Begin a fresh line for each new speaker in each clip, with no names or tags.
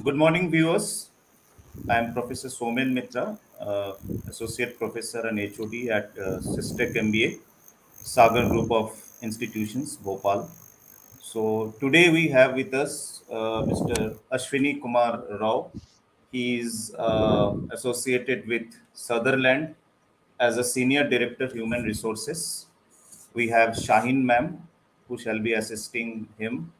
Good morning, viewers. I am Professor Somen Mitra, Associate Professor and HOD at SISTec MBA, Sagar Group of Institutions, Bhopal. So today we have with us Mr. Ashwini Kumar Rao. He is associated with Sutherland as a Senior Director Human Resources. We have Shaheen ma'am, who shall be assisting him.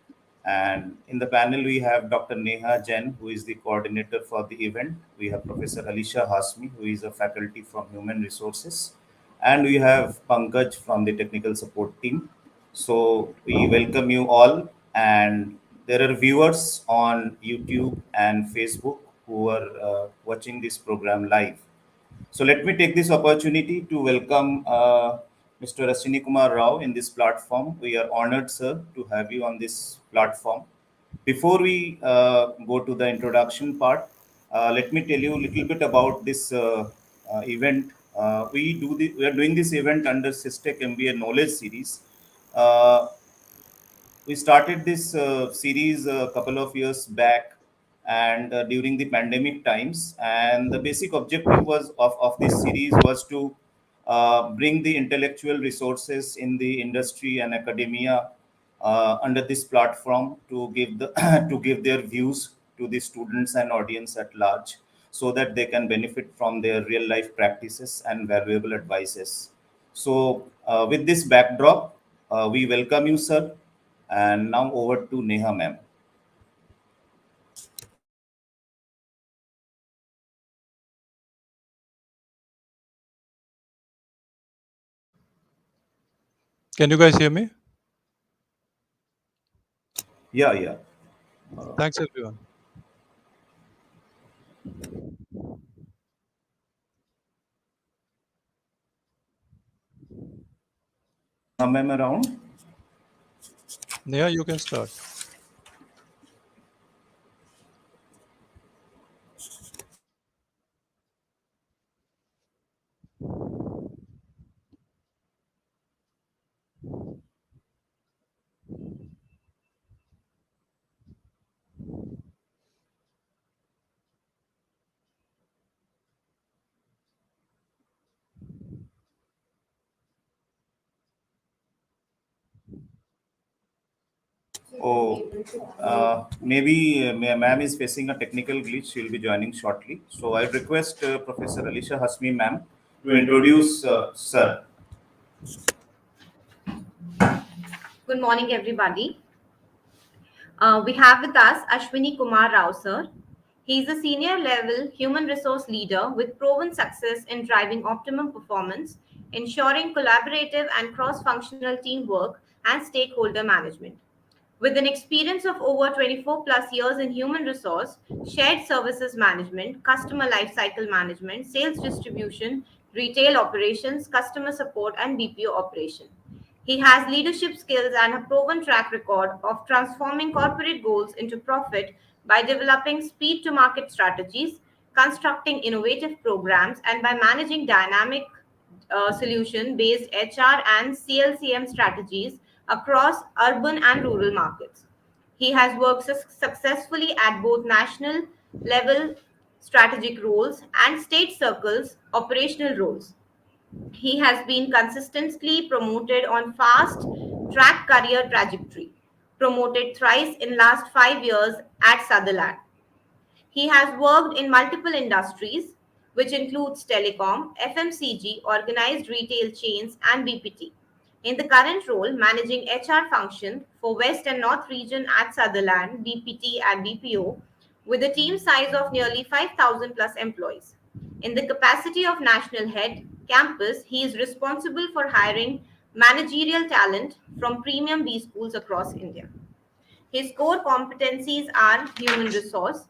And in the panel, we have Dr. Neha Jain, who is the coordinator for the event. We have Professor Alisha Hasmi, who is a faculty from Human Resources. And we have Pankaj from the technical support team. So we welcome you all. And there are viewers on YouTube and Facebook who are watching this program live. So let me take this opportunity to welcome Mr. Ashwini Kumar Rao in this platform. We are honored, sir, to have you on this platform. Before we go to the introduction part, let me tell you a little bit about this event. We are doing this event under SISTec MBA Knowledge Series. Uh, we started this series a couple of years back and during the pandemic times, and the basic objective of this series was to bring the intellectual resources in the industry and academia under this platform to give the to give their views to the students and audience at large, so that they can benefit from their real life practices and valuable advices. So with this backdrop, we welcome you, sir. And now over to Neha ma'am.
Can you guys hear me?
Yeah, yeah.
Thanks, everyone.
Ma'am around.
Neha, you can start.
Oh, maybe ma'am is facing a technical glitch. She'll be joining shortly. So I request Professor Alisha Hasmi ma'am to introduce sir.
Good morning, everybody. We have with us Ashwini Kumar Rao, sir. He is a senior level human resource leader with proven success in driving optimum performance, ensuring collaborative and cross functional teamwork, and stakeholder management. With an experience of over 24 plus years in human resource, shared services management, customer lifecycle management, sales distribution, retail operations, customer support, and BPO operation. He has leadership skills and a proven track record of transforming corporate goals into profit by developing speed to market strategies, constructing innovative programs, and by managing dynamic solution based HR and CLCM strategies across urban and rural markets. He has worked successfully at both national level strategic roles and state circles operational roles. He has been consistently promoted on fast track career trajectory, promoted thrice in last 5 years at Sutherland. He has worked in multiple industries, which includes telecom, FMCG, organized retail chains, and BPT. In the current role, managing HR function for West and North region at Sutherland, BPT, and BPO, with a team size of nearly 5,000 plus employees. In the capacity of national head campus, he is responsible for hiring managerial talent from premium B schools across India. His core competencies are human resource,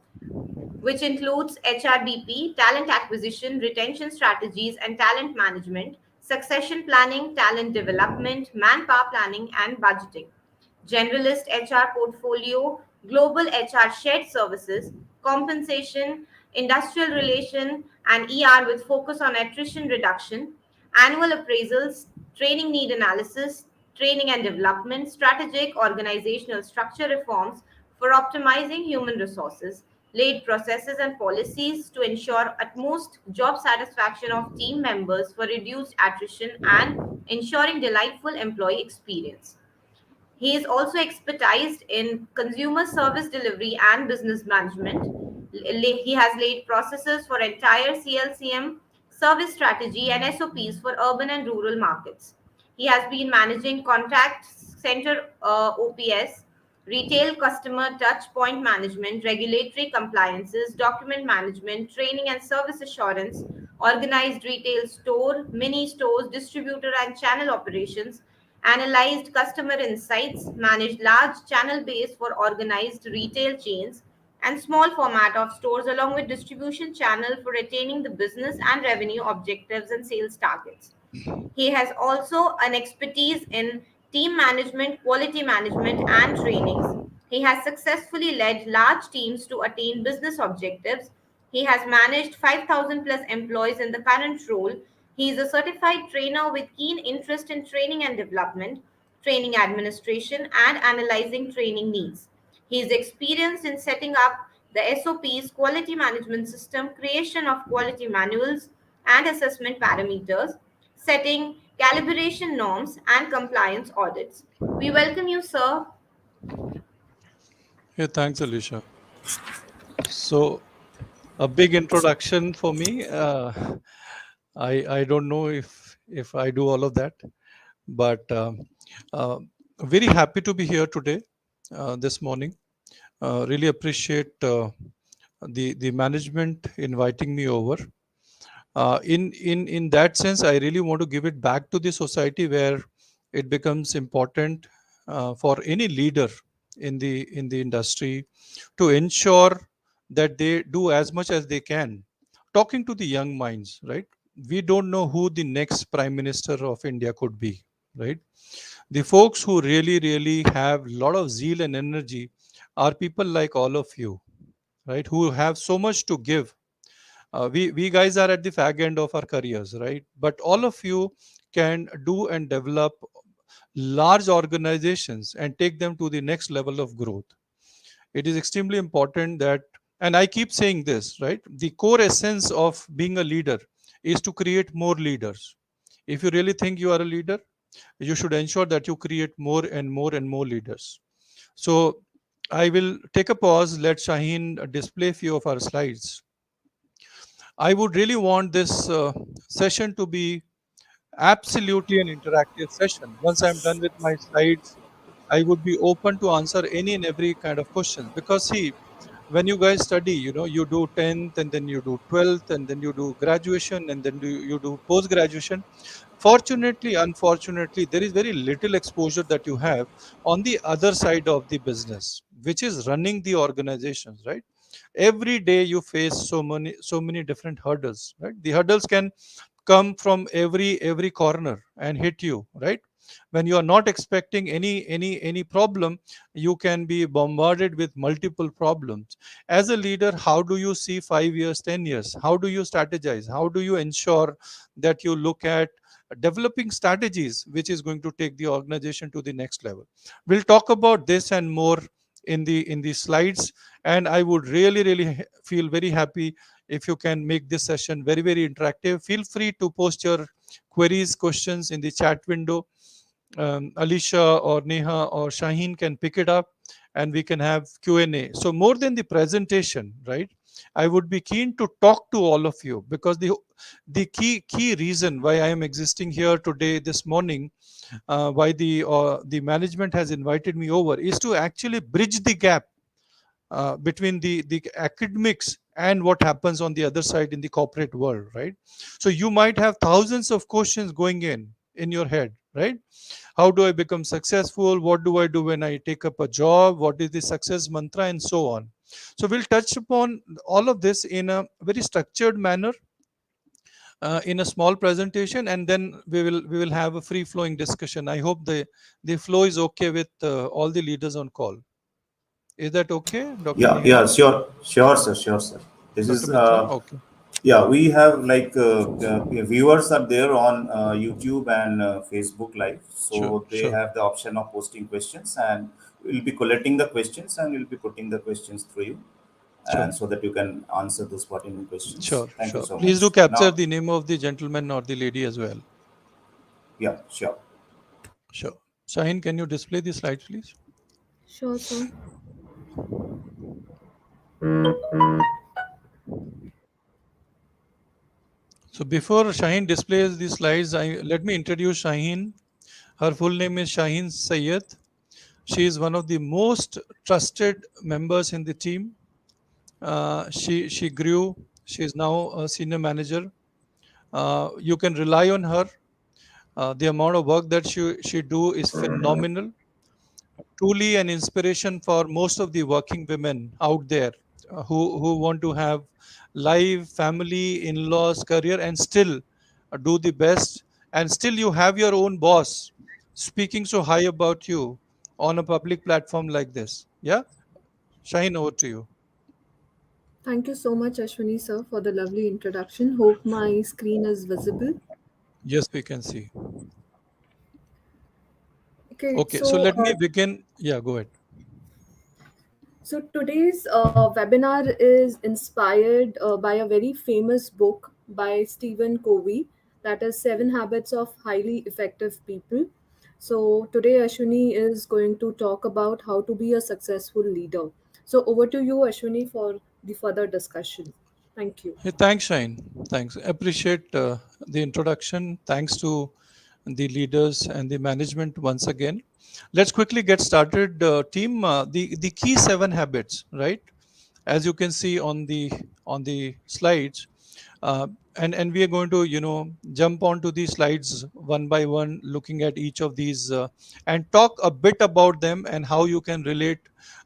which includes HRBP, talent acquisition, retention strategies, and talent management, succession planning, talent development, manpower planning, and budgeting. Generalist HR portfolio, global HR shared services, compensation, industrial relation, and ER with focus on attrition reduction, annual appraisals, training need analysis, training and development, strategic organizational structure reforms for optimizing human resources, laid processes and policies to ensure utmost job satisfaction of team members for reduced attrition and ensuring delightful employee experience. He is also expertised in consumer service delivery and business management. He has laid processes for entire CLCM, service strategy, and SOPs for urban and rural markets. He has been managing contact center OPS, retail customer touch point management, regulatory compliances, document management, training and service assurance, organized retail store, mini stores, distributor and channel operations, analyzed customer insights, managed large channel base for organized retail chains and small format of stores along with distribution channel for retaining the business and revenue objectives and sales targets. He has also an expertise in team management, quality management, and trainings. He has successfully led large teams to attain business objectives. He has managed 5,000 plus employees in the current role. He is a certified trainer with keen interest in training and development, training administration, and analyzing training needs. He is experienced in setting up the SOPs, quality management system, creation of quality manuals, and assessment parameters, setting calibration norms, and compliance audits. We welcome you, sir.
Yeah, thanks, Alicia. So, a big introduction for me. I don't know if I do all of that, but uh, very happy to be here today, this morning. Really appreciate the management inviting me over. In that sense, I really want to give it back to the society where it becomes important for any leader in the industry to ensure that they do as much as they can. Talking to the young minds, right? We don't know who the next Prime Minister of India could be, right? The folks who really have a lot of zeal and energy are people like all of you, right? Who have so much to give. We guys are at the fag end of our careers, right? But all of you can do and develop large organizations and take them to the next level of growth. It is extremely important that, and I keep saying this, right? The core essence of being a leader is to create more leaders. If you really think you are a leader, you should ensure that you create more and more and more leaders. So I will take a pause, let Shaheen display a few of our slides. I would really want this session to be absolutely an interactive session. Once I'm done with my slides, I would be open to answer any and every kind of questions, because see, when you guys study, you do 10th and then you do 12th and then you do graduation and then you do post graduation. Fortunately, unfortunately, there is very little exposure that you have on the other side of the business, which is running the organizations, right? Every day you face so many different hurdles, right? The hurdles can come from every corner and hit you, right? When you are not expecting any problem, you can be bombarded with multiple problems. As a leader, how do you see 5 years, 10 years? How do you strategize? How do you ensure that you look at developing strategies which is going to take the organization to the next level? We'll talk about this and more in the slides, and I would really feel very happy if you can make this session very interactive. Feel free to post your queries, questions in the chat window. Alicia or Neha or Shaheen can pick it up and we can have Q&A. So more than the presentation, right? I would be keen to talk to all of you, because the key reason why I am existing here today, this morning, why the management has invited me over, is to actually bridge the gap between the academics and what happens on the other side in the corporate world, right? So you might have thousands of questions going in your head, right? How do I become successful? What do I do when I take up a job? What is the success mantra, and so on? So we'll touch upon all of this in a very structured manner, in a small presentation, and then we will have a free flowing discussion. I hope the flow is okay with all the leaders on call. Is that okay, Dr.
Yeah,
Neha?
yeah, sure, sir. This
Dr.
is
Mitra? Okay.
yeah. We have like viewers are there on YouTube and Facebook Live,
Sure,
so they
sure.
have the option of posting questions, and we'll be collecting the questions and we'll be putting the questions through you.
Sure.
and so that you can answer those pertinent questions.
Sure,
Thank you
sure.
so
Please
much.
do capture
Now,
the name of the gentleman or the lady as well.
yeah, sure.
Sure. Shaheen, can you display the slides, please?
Sure, sir.
So before Shaheen displays the slides, let me introduce Shaheen. Her full name is Shaheen Sayed. She is one of the most trusted members in the team. She grew. She is now a senior manager. You can rely on her. The amount of work that she do is phenomenal. Truly an inspiration for most of the working women out there who want to have life, family, in-laws, career, and still do the best. And still you have your own boss speaking so high about you on a public platform like this. Yeah, Shaheen, over to you.
Thank you so much, Ashwini sir, for the lovely introduction. Hope my screen is visible.
Yes, we can see.
Okay,
Okay, so let me begin. Yeah, go ahead.
so today's webinar is inspired by a very famous book by Stephen Covey, that is Seven Habits of Highly Effective People. So today Ashwini is going to talk about how to be a successful leader. So over to you, Ashwini, for the further discussion. Thank you.
Hey, thanks, Shine. Thanks. Appreciate the introduction. Thanks to the leaders and the management once again. Let's quickly get started, team. The key seven habits, right? As you can see on the slides, uh, and we are going to jump onto these slides one by one, looking at each of these and talk a bit about them and how you can relate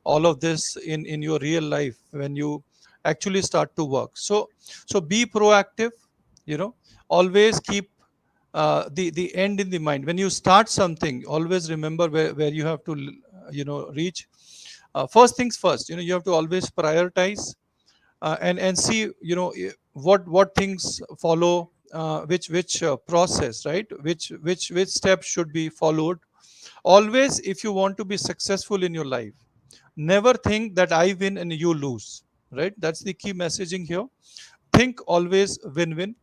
all of this in your real life when you actually start to work. So be proactive. Always keep the end in the mind. When you start something, always remember where you have to reach. First things first, you have to always prioritize and see what things follow, which process, right, which steps should be followed. Always, if you want to be successful in your life, never think that I win and you lose, right? That's the key messaging here. Think always win-win.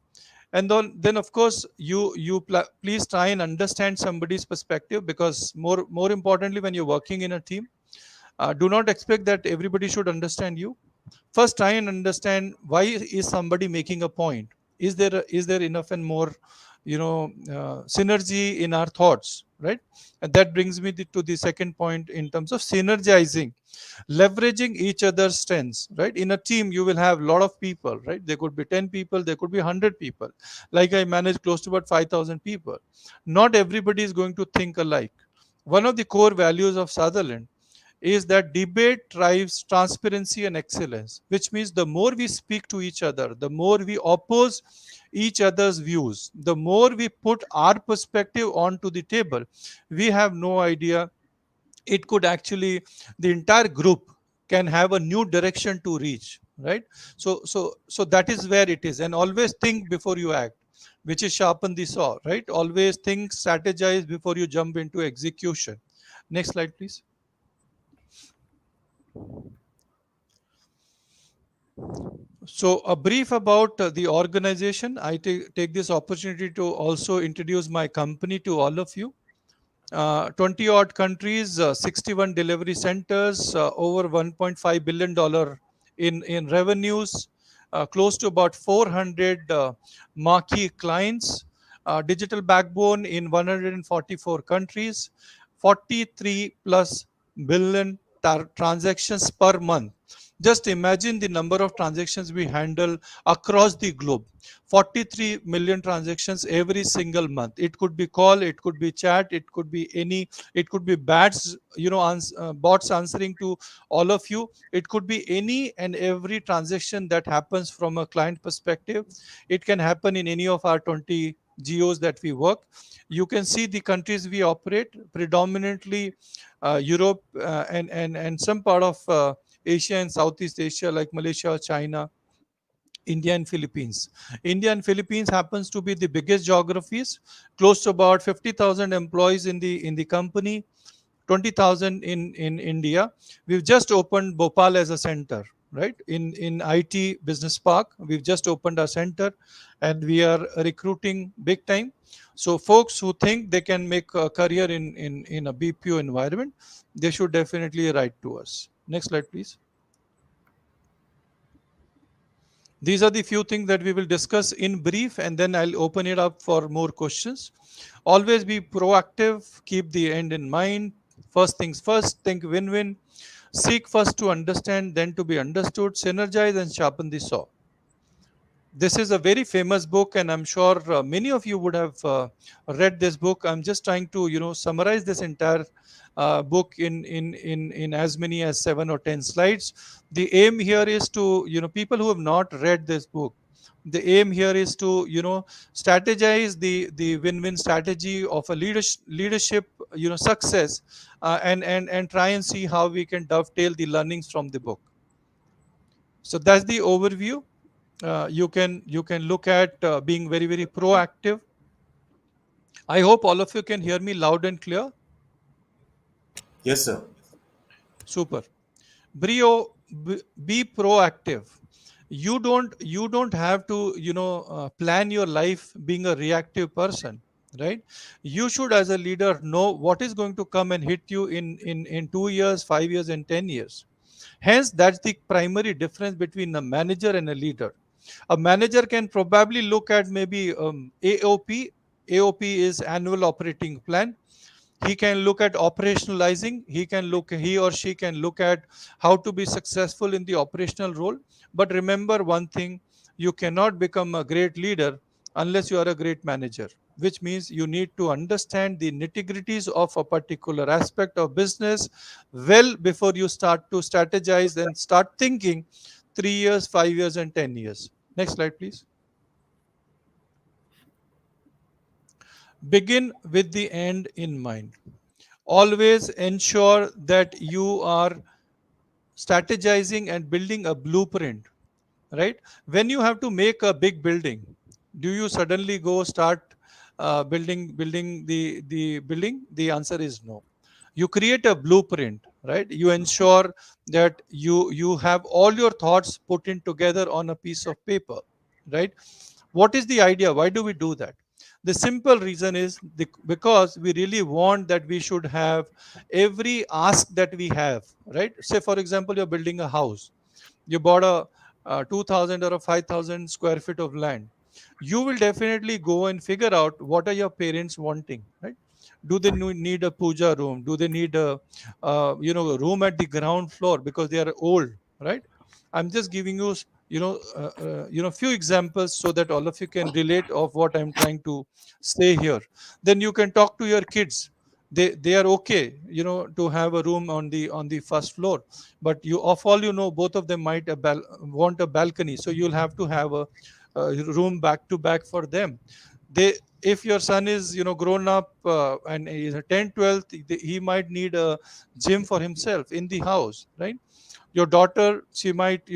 And then of course please try and understand somebody's perspective, because more importantly, when you're working in a team, do not expect that everybody should understand you. First, try and understand why is somebody making a point. Is there enough and more synergy in our thoughts, right? And that brings me to the second point in terms of synergizing, leveraging each other's strengths, right? In a team you will have a lot of people, right? There could be 10 people, there could be 100 people. Like I manage close to about 5,000 people. Not everybody is going to think alike. One of the core values of Sutherland is that debate drives transparency and excellence, which means the more we speak to each other, the more we oppose each other's views, the more we put our perspective onto the table, we have no idea. It could actually, the entire group can have a new direction to reach, right? So that is where it is. And always think before you act, which is sharpen the saw, right? Always think, strategize before you jump into execution. Next slide, please. So, a brief about the organization. I take this opportunity to also introduce my company to all of you. 20 odd countries, 61 delivery centers, over $1.5 billion in revenues, close to about 400 marquee clients, digital backbone in 144 countries, 43 plus billion transactions per month. Just imagine the number of transactions we handle across the globe. 43 million transactions every single month. It could be call, it could be chat, it could be bots answering to all of you. It could be any and every transaction that happens from a client perspective. It can happen in any of our 20 geos that we work. You can see the countries we operate, predominantly Europe, and some part of Asia and Southeast Asia, like Malaysia, China, India and Philippines. India and Philippines happens to be the biggest geographies, close to about 50,000 employees in the company, 20,000 in India. We've just opened Bhopal as a center. right? In IT Business Park, we've just opened our center, and we are recruiting big time. So folks who think they can make a career in a BPO environment, they should definitely write to us. Next slide, please. These are the few things that we will discuss in brief, and then I'll open it up for more questions. Always be proactive, keep the end in mind. First things first, think win win. Seek first to understand, then to be understood. Synergize and sharpen the saw. This is a very famous book, and I'm sure many of you would have read this book. I'm just trying to summarize this entire book in as many as 7 or 10 slides. The aim here is to people who have not read this book, the aim here is to strategize the win-win strategy of a leadership success, and try and see how we can dovetail the learnings from the book. So that's the overview. You can look at being very, very proactive. I hope all of you can hear me loud and clear.
Yes, sir.
Super. Be proactive. You don't have to plan your life being a reactive person, right? You should, as a leader, know what is going to come and hit you in 2 years, 5 years, and 10 years. Hence, that's the primary difference between a manager and a leader. A manager can probably look at maybe AOP. AOP is annual operating plan. He can look at operationalizing. He or she can look at how to be successful in the operational role. But remember one thing: you cannot become a great leader unless you are a great manager, which means you need to understand the nitty-gritties of a particular aspect of business well before you start to strategize and start thinking 3 years, 5 years, and 10 years. Next slide, please. Begin with the end in mind. Always ensure that you are strategizing and building a blueprint, right? When you have to make a big building, do you suddenly go start building the building? The answer is no. You create a blueprint, right? You ensure that you have all your thoughts put in together on a piece of paper, right? What is the idea? Why do we do that? The simple reason is because we really want that we should have every ask that we have, right? Say, for example, you're building a house. You bought a 2000 or a 5000 square feet of land. You will definitely go and figure out what are your parents wanting, right? Do they need a puja room? Do they need a room at the ground floor because they are old, right? I'm just giving you few examples so that all of you can relate of what I'm trying to say here. Then you can talk to your kids. They are okay to have a room on the first floor, but you of all both of them might want a balcony, so you'll have to have a room back to back for them. They If your son is grown up and is a 10 12, he might need a gym for himself in the house, right? Your daughter, she might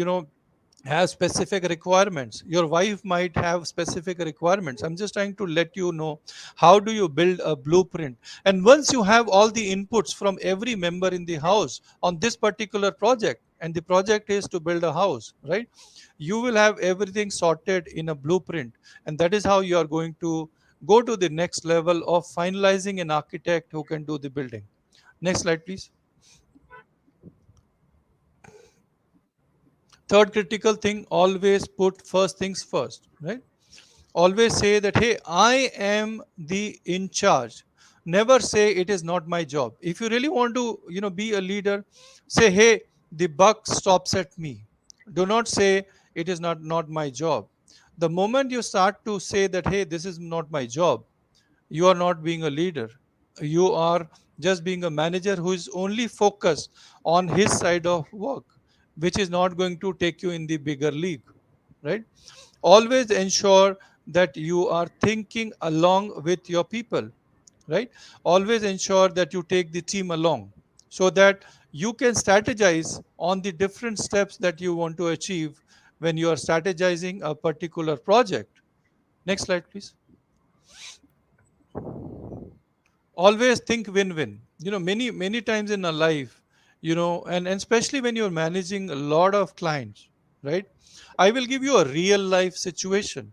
have specific requirements. Your wife might have specific requirements. I'm just trying to let you know how do you build a blueprint. And once you have all the inputs from every member in the house on this particular project, and the project is to build a house, right? You will have everything sorted in a blueprint, and that is how you are going to go to the next level of finalizing an architect who can do the building. Next slide, please. Third critical thing: always put first things first, right? Always say that, hey, I am the in charge. Never say it is not my job. If you really want to be a leader, say, hey, the buck stops at me. Do not say it is not my job. The moment you start to say that, hey, this is not my job, you are not being a leader. You are just being a manager who is only focused on his side of work, which is not going to take you in the bigger league, right? Always ensure that you are thinking along with your people, right? Always ensure that you take the team along so that you can strategize on the different steps that you want to achieve when you are strategizing a particular project. Next slide, please. Always think win-win. Many times in our life, and especially when you're managing a lot of clients, right? I will give you a real life situation.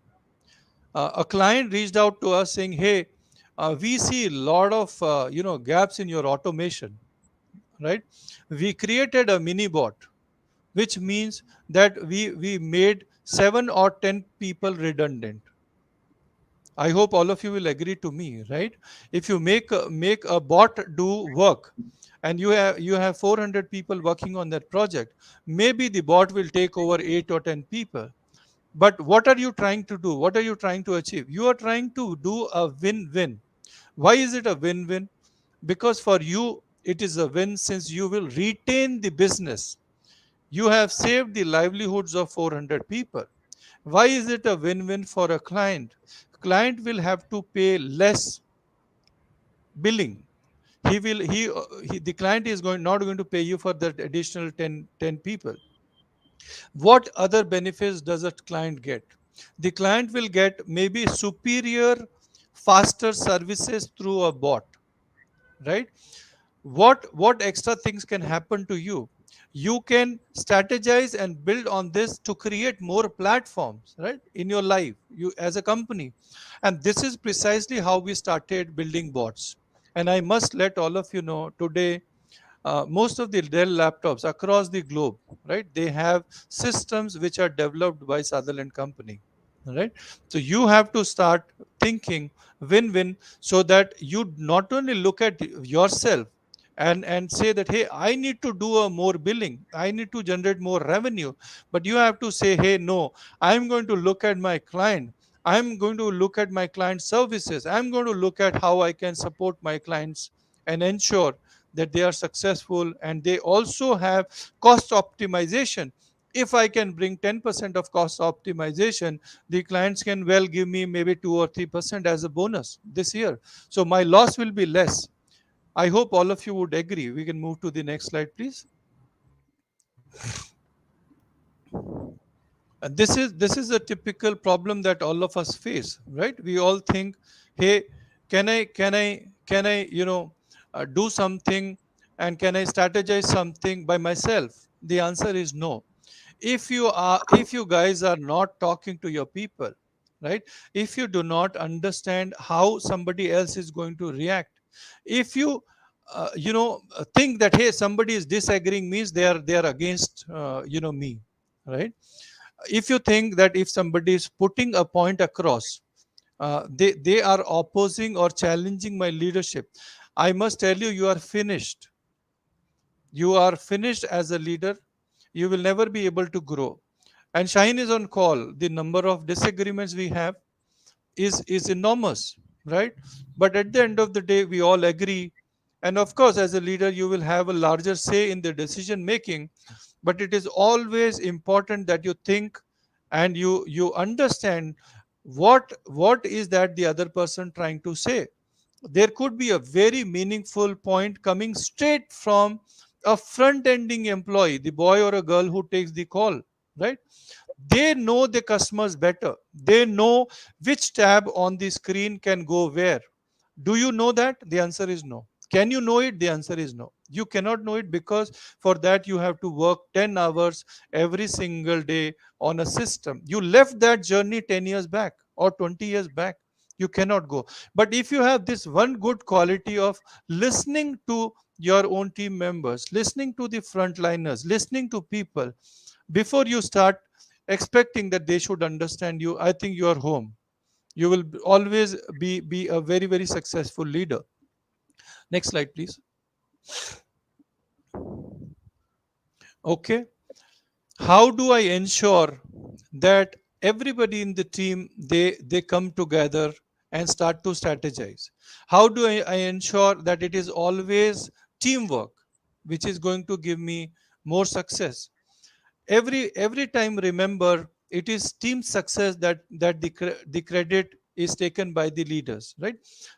A client reached out to us saying, hey, we see a lot of gaps in your automation, right? We created a mini bot, which means that we made 7 or 10 people redundant. I hope all of you will agree to me, right? If you make a bot do work, and you have 400 people working on that project, maybe the bot will take over 8 or 10 people. But what are you trying to do? What are you trying to achieve? You are trying to do a win-win. Why is it a win-win? Because for you it is a win, since you will retain the business. You have saved the livelihoods of 400 people. Why is it a win-win for a client? Client will have to pay less billing. The client is not going to pay you for that additional 10 people. What other benefits does a client get? The client will get maybe superior, faster services through a bot, right? What extra things can happen to you? You can strategize and build on this to create more platforms, right, in your life, you as a company. And this is precisely how we started building bots. And I must let all of you know today, most of the Dell laptops across the globe, right? They have systems which are developed by Sutherland company, right? So you have to start thinking win-win, so that you not only look at yourself and say that, hey, I need to do a more billing, I need to generate more revenue, but you have to say, hey, no, I'm going to look at my client. I'm going to look at my client services. I'm going to look at how I can support my clients and ensure that they are successful, and they also have cost optimization. If I can bring 10% of cost optimization, the clients can well give me maybe 2 or 3% as a bonus this year, so my loss will be less. I hope all of you would agree. We can move to the next slide, please. This is a typical problem that all of us face, right? We all think, hey, can I do something, and can I strategize something by myself? The answer is no. If you guys are not talking to your people, right? If you do not understand how somebody else is going to react, if you think that, hey, somebody is disagreeing means they are against me, right? If you think that if somebody is putting a point across, they are opposing or challenging my leadership, I must tell you, you are finished. You are finished as a leader. You will never be able to grow. And Shine is on call. The number of disagreements we have is enormous, right? But at the end of the day, we all agree. And of course, as a leader, you will have a larger say in the decision making. But it is always important that you think and you understand what is that the other person trying to say. There could be a very meaningful point coming straight from a front ending employee, the boy or a girl who takes the call, right? They know the customers better. They know which tab on the screen can go where. Do you know that? The answer is no. Can you know it? The answer is no. You cannot know it, because for that you have to work 10 hours every single day on a system. You left that journey 10 years back or 20 years back. You cannot go. But if you have this one good quality of listening to your own team members, listening to the frontliners, listening to people before you start expecting that they should understand you, I think you are home. You will always be a very, very successful leader. Next slide, please. Okay. How do I ensure that everybody in the team, they come together and start to strategize? How do I ensure that it is always teamwork which is going to give me more success? Every time, remember, it is team success that the credit is taken by the leaders, right?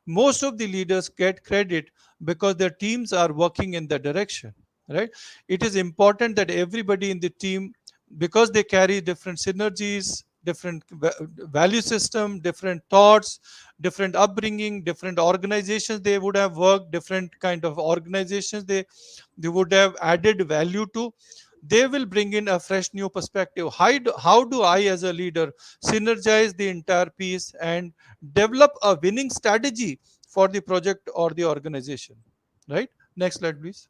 Most of the leaders get credit because their teams are working in that direction, right? It is important that everybody in the team, because they carry different synergies, different value system, different thoughts, different upbringing, different organizations they would have worked, different kind of organizations they would have added value to. They will bring in a fresh new perspective. How do I as a leader synergize the entire piece and develop a winning strategy for the project or the organization, right? Next slide, please.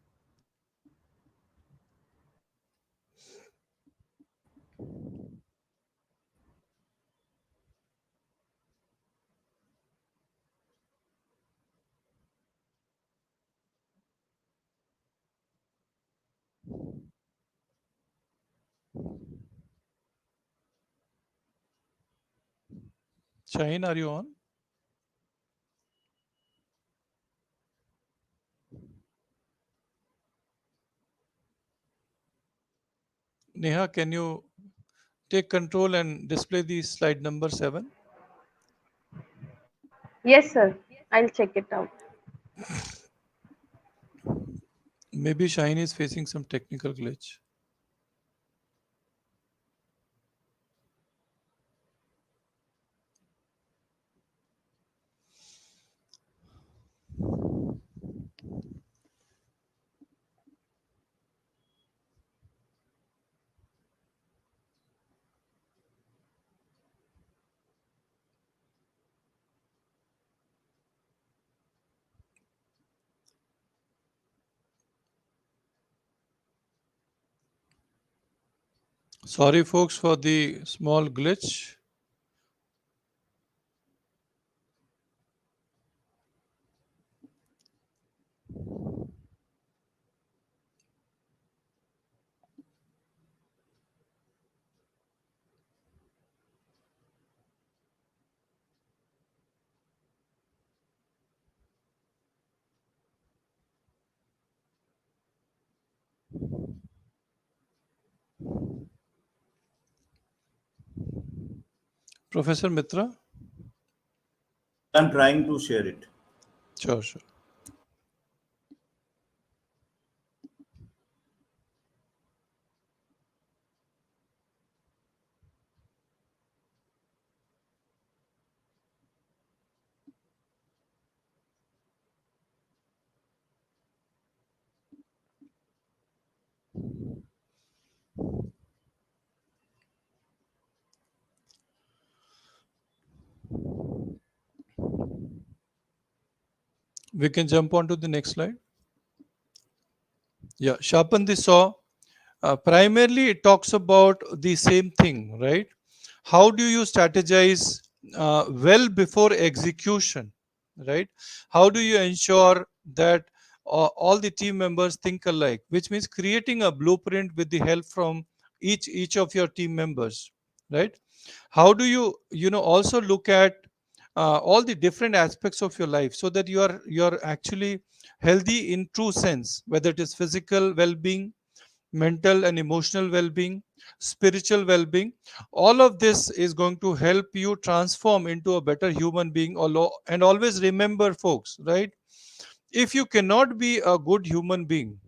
Shaheen, are you on? Neha, can you take control and display the slide number 7?
Yes, sir. I'll check it out.
Maybe Shaheen is facing some technical glitch. Sorry, folks, for the small glitch. Professor Mitra?
I'm trying to share it.
Sure, sure. We can jump on to the next slide. Yeah, sharpen the saw. Primarily, it talks about the same thing, right? How do you strategize well before execution, right? How do you ensure that all the team members think alike, which means creating a blueprint with the help from each of your team members, right? How do you also look at all the different aspects of your life so that you're actually healthy in true sense, whether it is physical well-being, mental and emotional well-being, spiritual well-being. All of this is going to help you transform into a better human being. And always remember, folks, right? If you cannot be a good human being,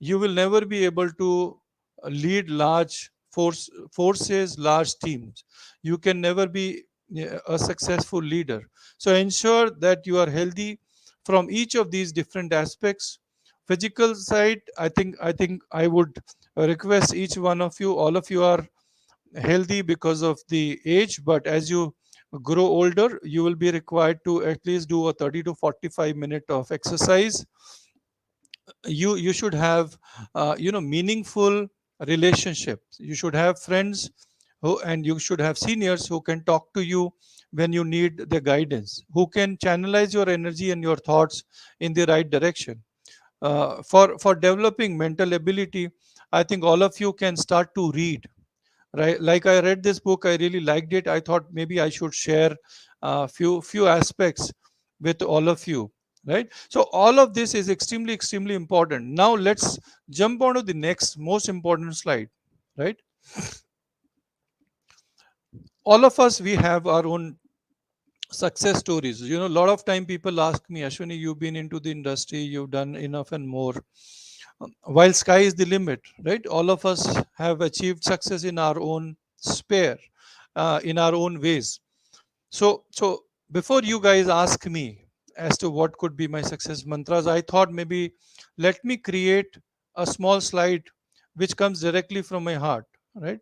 you will never be able to lead large forces, large teams. You can never be a successful leader. So ensure that you are healthy from each of these different aspects. Physical side, I think I would request each one of you, all of you are healthy because of the age, but as you grow older, you will be required to at least do a 30 to 45 minute of exercise. You should have meaningful relationships. You should have friends and you should have seniors who can talk to you when you need the guidance, who can channelize your energy and your thoughts in the right direction. For developing mental ability, I think all of you can start to read, right? Like, I read this book, I really liked it. I thought maybe I should share a few aspects with all of you, right? So all of this is extremely important. Now let's jump on to the next most important slide, right? All of us, we have our own success stories. A lot of time people ask me, Ashwini, you've been into the industry, you've done enough and more. While sky is the limit, right? All of us have achieved success in our own sphere. in our own ways. So before you guys ask me as to what could be my success mantras, I thought maybe let me create a small slide which comes directly from my heart, right?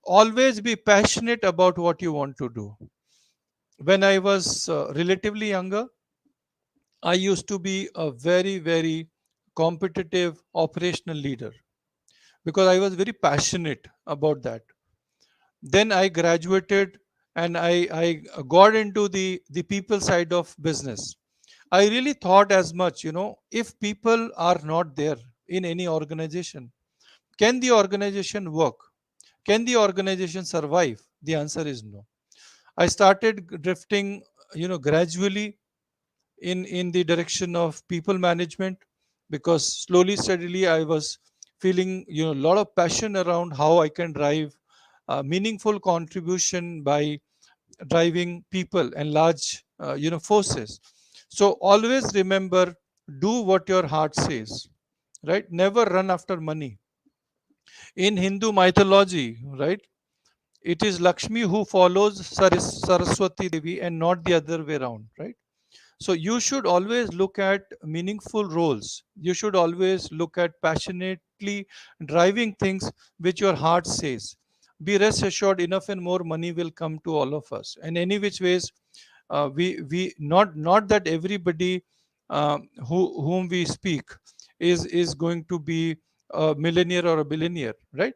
Always be passionate about what you want to do. When I was relatively younger, I used to be a very, very competitive operational leader because I was very passionate about that. Then I graduated and I got into the people side of business. I really thought as much, if people are not there in any organization, can the organization work? Can the organization survive? The answer is no. I started drifting, gradually in the direction of people management, because slowly steadily I was feeling a lot of passion around how I can drive meaningful contribution by driving people and large forces. So always remember, do what your heart says, right? Never run after money. In Hindu mythology, right, it is Lakshmi who follows Saraswati Devi and not the other way around, right? So you should always look at meaningful roles. You should always look at passionately driving things which your heart says. Be rest assured, enough and more money will come to all of us. And any which ways, we not that everybody whom we speak is going to be a millionaire or a billionaire, right?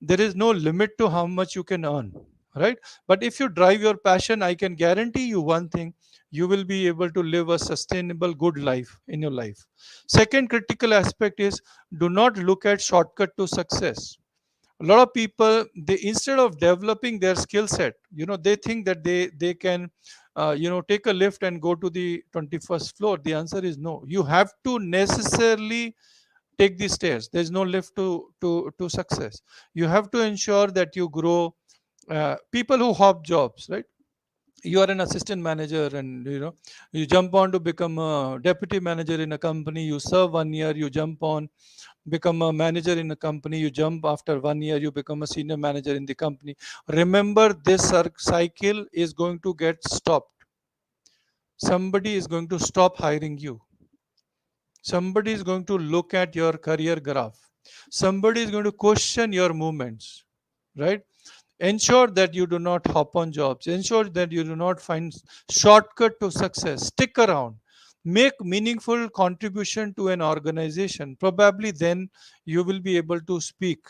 There is no limit to how much you can earn, right? But if you drive your passion, I can guarantee you one thing: you will be able to live a sustainable good life in your life. Second critical aspect is, do not look at shortcut to success. A lot of people, they, instead of developing their skill set, they think that they can take a lift and go to the 21st floor. The answer is no. You have to necessarily take the stairs. There's no lift to success. You have to ensure that you grow. People who hop jobs, right? You are an assistant manager, and you jump on to become a deputy manager in a company. You serve 1 year, you jump on, become a manager in a company. You jump after 1 year, you become a senior manager in the company. Remember, this cycle is going to get stopped. Somebody is going to stop hiring you. Somebody is going to look at your career graph. Somebody is going to question your movements, right? Ensure that you do not hop on jobs. Ensure that you do not find shortcut to success. Stick around. Make meaningful contribution to an organization. Probably then you will be able to speak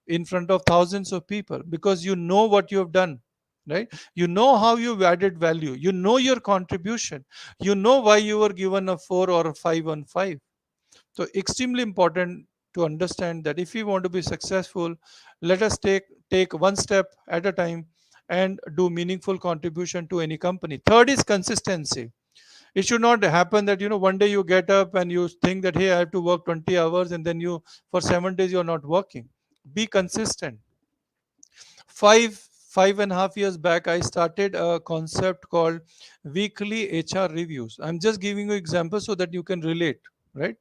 in front of thousands of people, because you know what you have done, right? You know how you've added value. You know your contribution. You know why you were given a 4 or a 5 on 5. So extremely important to understand that if we want to be successful, let us take one step at a time and do meaningful contribution to any company. Third is consistency. It should not happen that one day you get up and you think that, hey, I have to work 20 hours, and then you for 7 days you're not working. Be consistent. Five and a half years back, I started a concept called weekly HR reviews. I'm just giving you examples so that you can relate, right?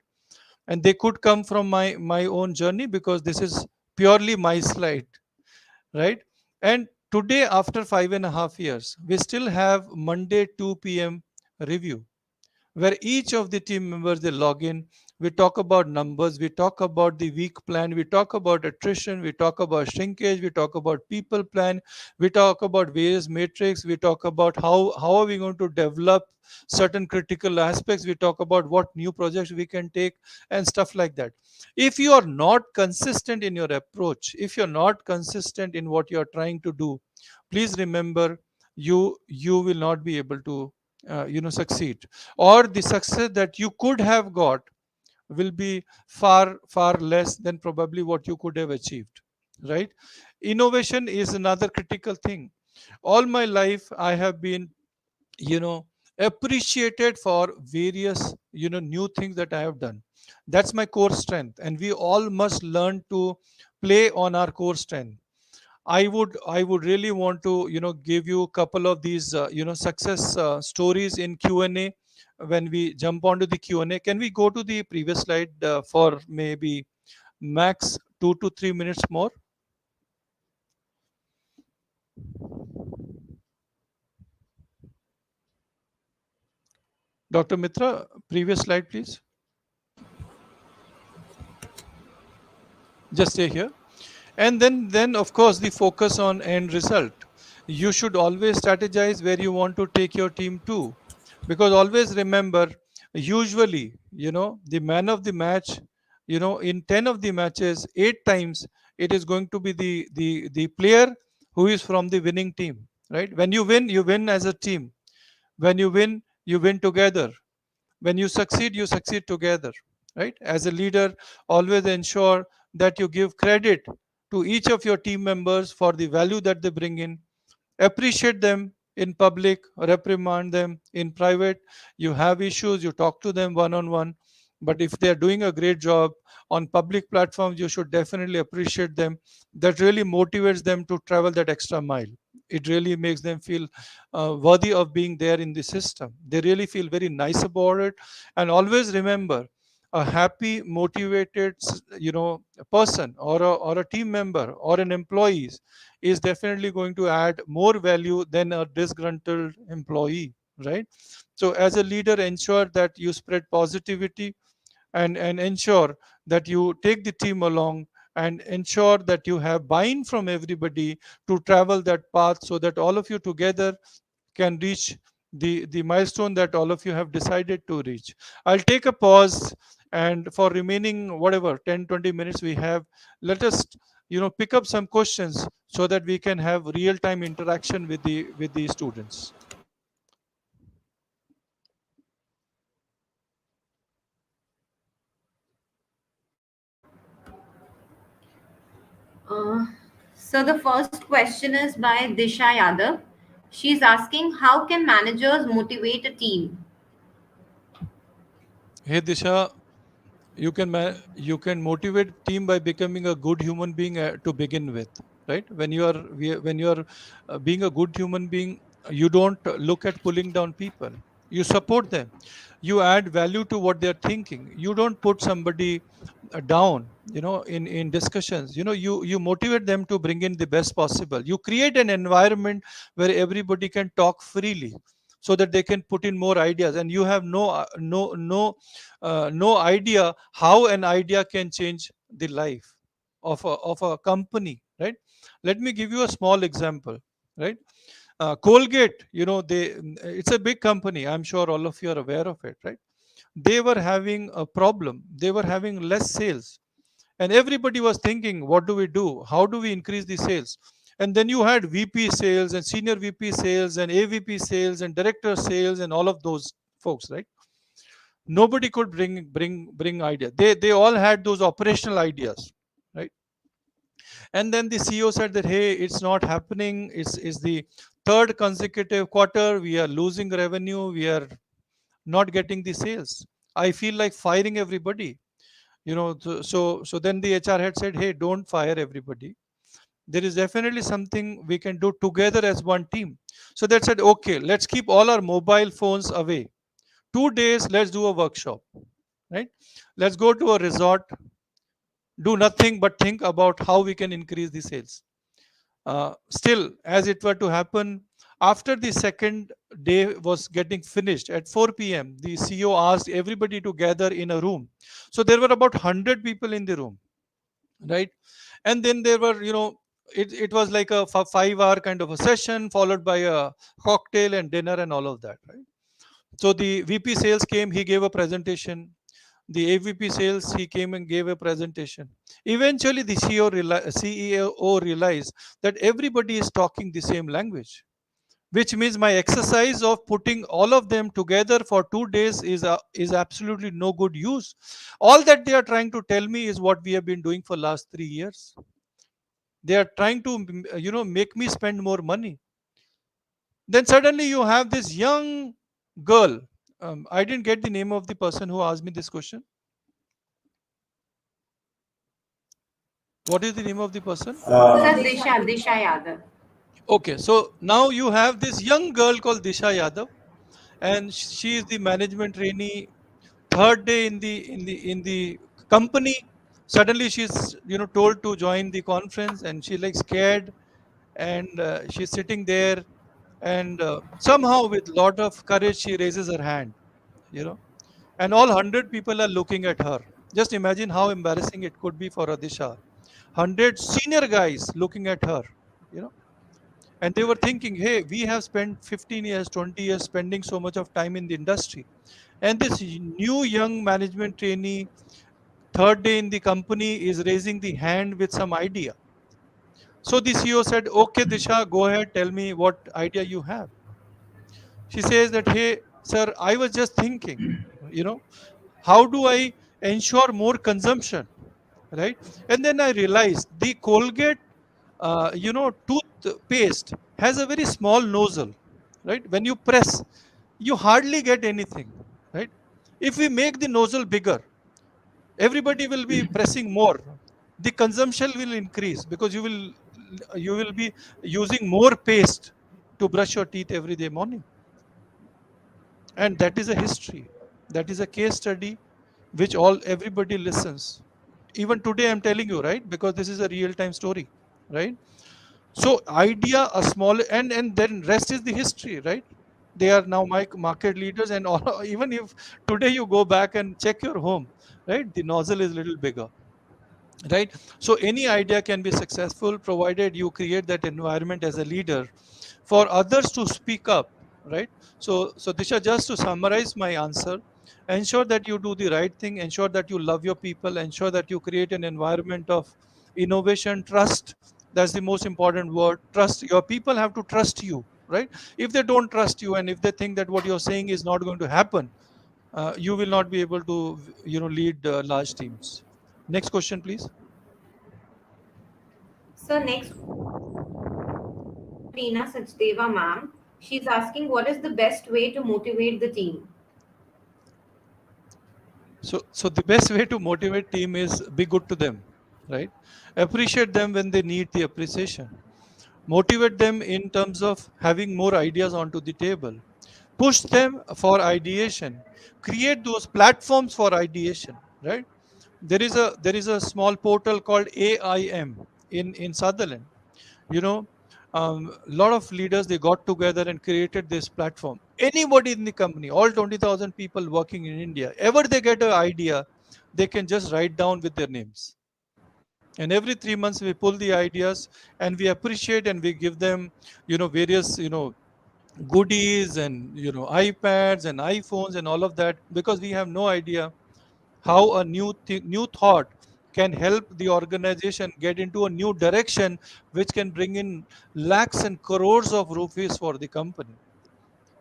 And they could come from my own journey, because this is purely my slide, right? And today, after 5.5 years, we still have Monday 2 p.m. review, where each of the team members, they log in. We talk about numbers, we talk about the week plan, we talk about attrition, we talk about shrinkage, we talk about people plan, we talk about various metrics, we talk about how are we going to develop certain critical aspects, we talk about what new projects we can take, and stuff like that. If you are not consistent in your approach, if you're not consistent in what you're trying to do, please remember, you will not be able to succeed, or the success that you could have got will be far less than probably what you could have achieved, right? Innovation is another critical thing. All my life I have been you know appreciated for various new things that I have done. That's my core strength, and we all must learn to play on our core strength. I would really want to give you a couple of these success stories in Q&A. When we jump onto the Q&A, can we go to the previous slide for maybe max 2 to 3 minutes more? Dr. Mitra, previous slide, please. Just stay here. And then of course, the focus on end result. You should always strategize where you want to take your team to, because always remember, usually, the man of the match, in 10 of the matches, 8 times it is going to be the player who is from the winning team, right? When you win as a team. When you win together. When you succeed together, right? As a leader, always ensure that you give credit to each of your team members for the value that they bring in. Appreciate them in public, reprimand them in private. You have issues, you talk to them one on one. But if they are doing a great job on public platforms, you should definitely appreciate them. That really motivates them to travel that extra mile. It really makes them feel worthy of being there in the system. They really feel very nice about it. And always remember, a happy, motivated, person, or a team member or an employee is definitely going to add more value than a disgruntled employee, right? So as a leader, ensure that you spread positivity, and ensure that you take the team along, and ensure that you have buy-in from everybody to travel that path, so that all of you together can reach the milestone that all of you have decided to reach. I'll take a pause, and for remaining whatever 10-20 minutes we have, let us pick up some questions so that we can have real time interaction with the students.
Uh, so the first question is by Disha Yadav. She's asking, how can managers motivate a team?
Hey Disha, you can motivate team by becoming a good human being to begin with, right? When you are being a good human being, you don't look at pulling down people. You support them. You add value to what they are thinking. You don't put somebody down, in discussions. You motivate them to bring in the best possible. You create an environment where everybody can talk freely, so that they can put in more ideas, and you have no idea how an idea can change the life of a company, right? Let me give you a small example, right? Colgate, it's a big company. I'm sure all of you are aware of it, right? They were having a problem. They were having less sales, and everybody was thinking, what do we do? How do we increase the sales? And then you had VP sales and senior VP sales and AVP sales and director sales and all of those folks, right? Nobody could bring idea. They all had those operational ideas, right? And then the CEO said that, hey, it's not happening. It's the third consecutive quarter we are losing revenue. We are not getting the sales. I feel like firing everybody. So then the HR head said, hey, don't fire everybody. There is definitely something we can do together as one team. So they said, okay, let's keep all our mobile phones away. 2 days, let's do a workshop, right? Let's go to a resort, do nothing but think about how we can increase the sales. Still, as it were to happen, after the second day was getting finished at 4 p.m., the CEO asked everybody to gather in a room. So there were about 100 people in the room, right? And then there were, it was like a 5 hour kind of a session, followed by a cocktail and dinner and all of that, right? So the VP sales came, he gave a presentation. The AVP sales, he came and gave a presentation. Eventually, the CEO realized that everybody is talking the same language, which means my exercise of putting all of them together for 2 days is absolutely no good use. All that they are trying to tell me is what we have been doing for last 3 years. They are trying to, make me spend more money. Then suddenly you have this young girl. I didn't get the name of the person who asked me this question. What is the name of the person?
Sir, Disha Yadav.
Okay, so now you have this young girl called Disha Yadav, and she is the management trainee. Third day in the company, suddenly she's told to join the conference, and she like scared, and she's sitting there, and somehow with lot of courage she raises her hand. you know, and all 100 people are looking at her. Just imagine how embarrassing it could be for Adisha. 100 senior guys looking at her, you know, and they were thinking, hey, we have spent 15 years, 20 years spending so much of time in the industry, and this new young management trainee, third day in the company, is raising the hand with some idea. So the CEO said, okay, Disha, go ahead, tell me what idea you have. She says that, hey, sir, I was just thinking, you know, how do I ensure more consumption, right? And then I realized the Colgate, toothpaste has a very small nozzle, right? When you press, you hardly get anything, right? If we make the nozzle bigger, everybody will be pressing more. The consumption will increase because you will be using more paste to brush your teeth every day morning. And that is a history, that is a case study which all everybody listens. Even today I'm telling you, right, because this is a real time story, right? So idea a small, and then rest is the history, right? They are now my market leaders, and all, even if today you go back and check your home, right, the nozzle is little bigger, right? So any idea can be successful provided you create that environment as a leader for others to speak up, right? So Disha, just to summarize my answer, ensure that you do the right thing, ensure that you love your people, ensure that you create an environment of innovation, trust. That's the most important word, trust. Your people have to trust you, right? If they don't trust you, and if they think that what you're saying is not going to happen, you will not be able to, lead large teams. Next question, please.
So next, Tina Sachdeva ma'am. She's asking what is the best way to motivate the team?
So the best way to motivate team is be good to them, right? Appreciate them when they need the appreciation. Motivate them in terms of having more ideas onto the table. Push them for ideation. Create those platforms for ideation, right? There is a small portal called AIM in Sutherland. You know, a lot of leaders, they got together and created this platform. Anybody in the company, all 20,000 people working in India, ever they get an idea, they can just write down with their names. And every 3 months we pull the ideas and we appreciate, and we give them, various, goodies, and iPads and iPhones and all of that, because we have no idea how a new thought can help the organization get into a new direction, which can bring in lakhs and crores of rupees for the company.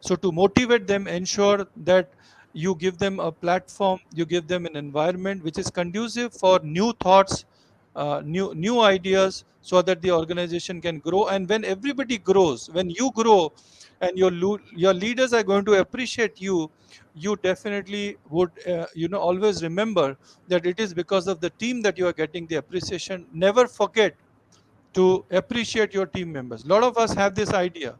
So to motivate them, ensure that you give them a platform, you give them an environment which is conducive for new thoughts, new ideas, so that the organization can grow. And when everybody grows, when you grow, and your leaders are going to appreciate you, you definitely would, always remember that it is because of the team that you are getting the appreciation. Never forget to appreciate your team members. A lot of us have this idea,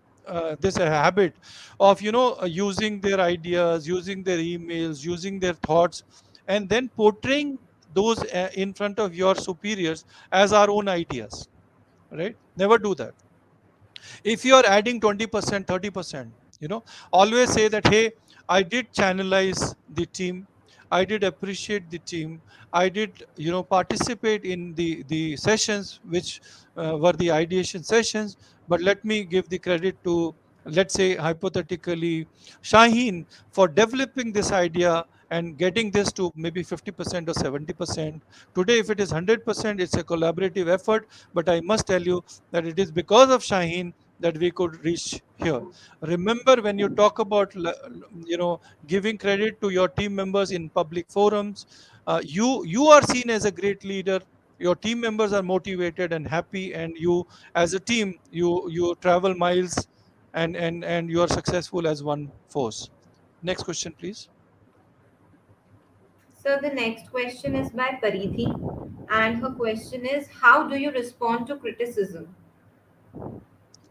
this habit of, using their ideas, using their emails, using their thoughts, and then portraying those in front of your superiors as our own ideas, right? Never do that. If you are adding 20%, 30%, always say that, hey, I did channelize the team, I did appreciate the team, I did, participate in the sessions which were the ideation sessions. But let me give the credit to, let's say hypothetically, Shaheen, for developing this idea and getting this to maybe 50% or 70%. Today, if it is 100%, it's a collaborative effort. But I must tell you that it is because of Shaheen that we could reach here. Remember, when you talk about, giving credit to your team members in public forums, you are seen as a great leader. Your team members are motivated and happy, and you, as a team, you travel miles, and you are successful as one force. Next question, please.
So the next question is by Paridhi, and her question is how do you respond to criticism?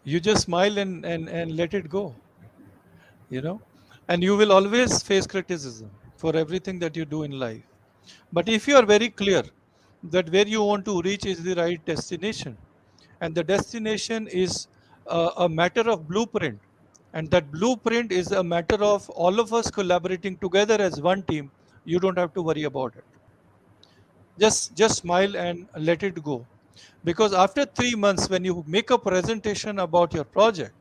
You just smile and let it go, you know and you will always face criticism for everything that you do in life. But if you are very clear that where you want to reach is the right destination, and the destination is a matter of blueprint, And that blueprint is a matter of all of us collaborating together as one team. You don't have to worry about it. Just smile and let it go. Because after 3 months, when you make a presentation about your project,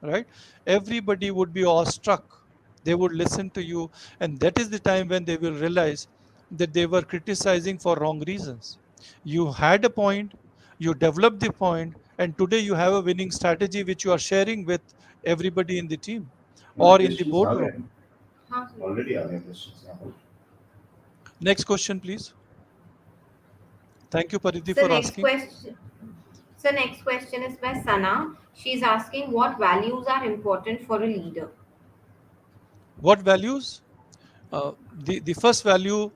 right, everybody would be awestruck. They would listen to you, and that is the time when they will realize that they were criticizing for wrong reasons. You had a point, you developed the point, and today you have a winning strategy which you are sharing with everybody in the team
हाँ
or in the
questions आ गए
boardroom.
हैं already आ गए questions यहाँ पर
Next question, please. Thank you, Paridhi,
So
for
next
asking.
question. So next question is by Sana. She's asking what values are important for a leader.
What values? The first value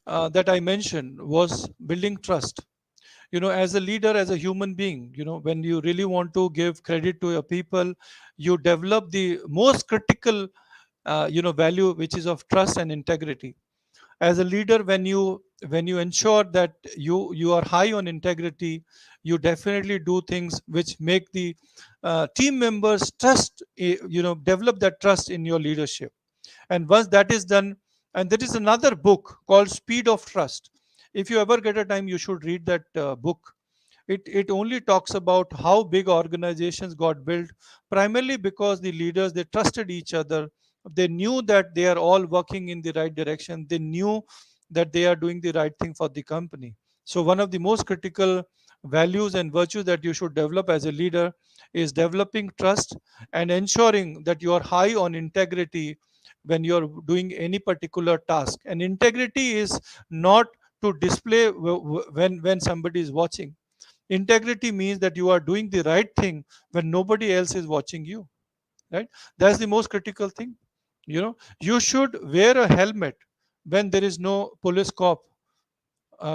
that I mentioned was building trust. As a leader, as a human being, when you really want to give credit to your people, you develop the most critical value, which is of trust and integrity. As a leader, when you ensure that you are high on integrity, you definitely do things which make the team members trust, develop that trust in your leadership. And once that is done, and there is another book called Speed of Trust. If you ever get a time, you should read that book. It only talks about how big organizations got built primarily because the leaders, they trusted each other. They knew that they are all working in the right direction. They knew that they are doing the right thing for the company. So one of the most critical values and virtues that you should develop as a leader is developing trust and ensuring that you are high on integrity when you are doing any particular task. And integrity is not to display when somebody is watching. Integrity means that you are doing the right thing when nobody else is watching you, right? That's the most critical thing. You should wear a helmet when there is no police cop.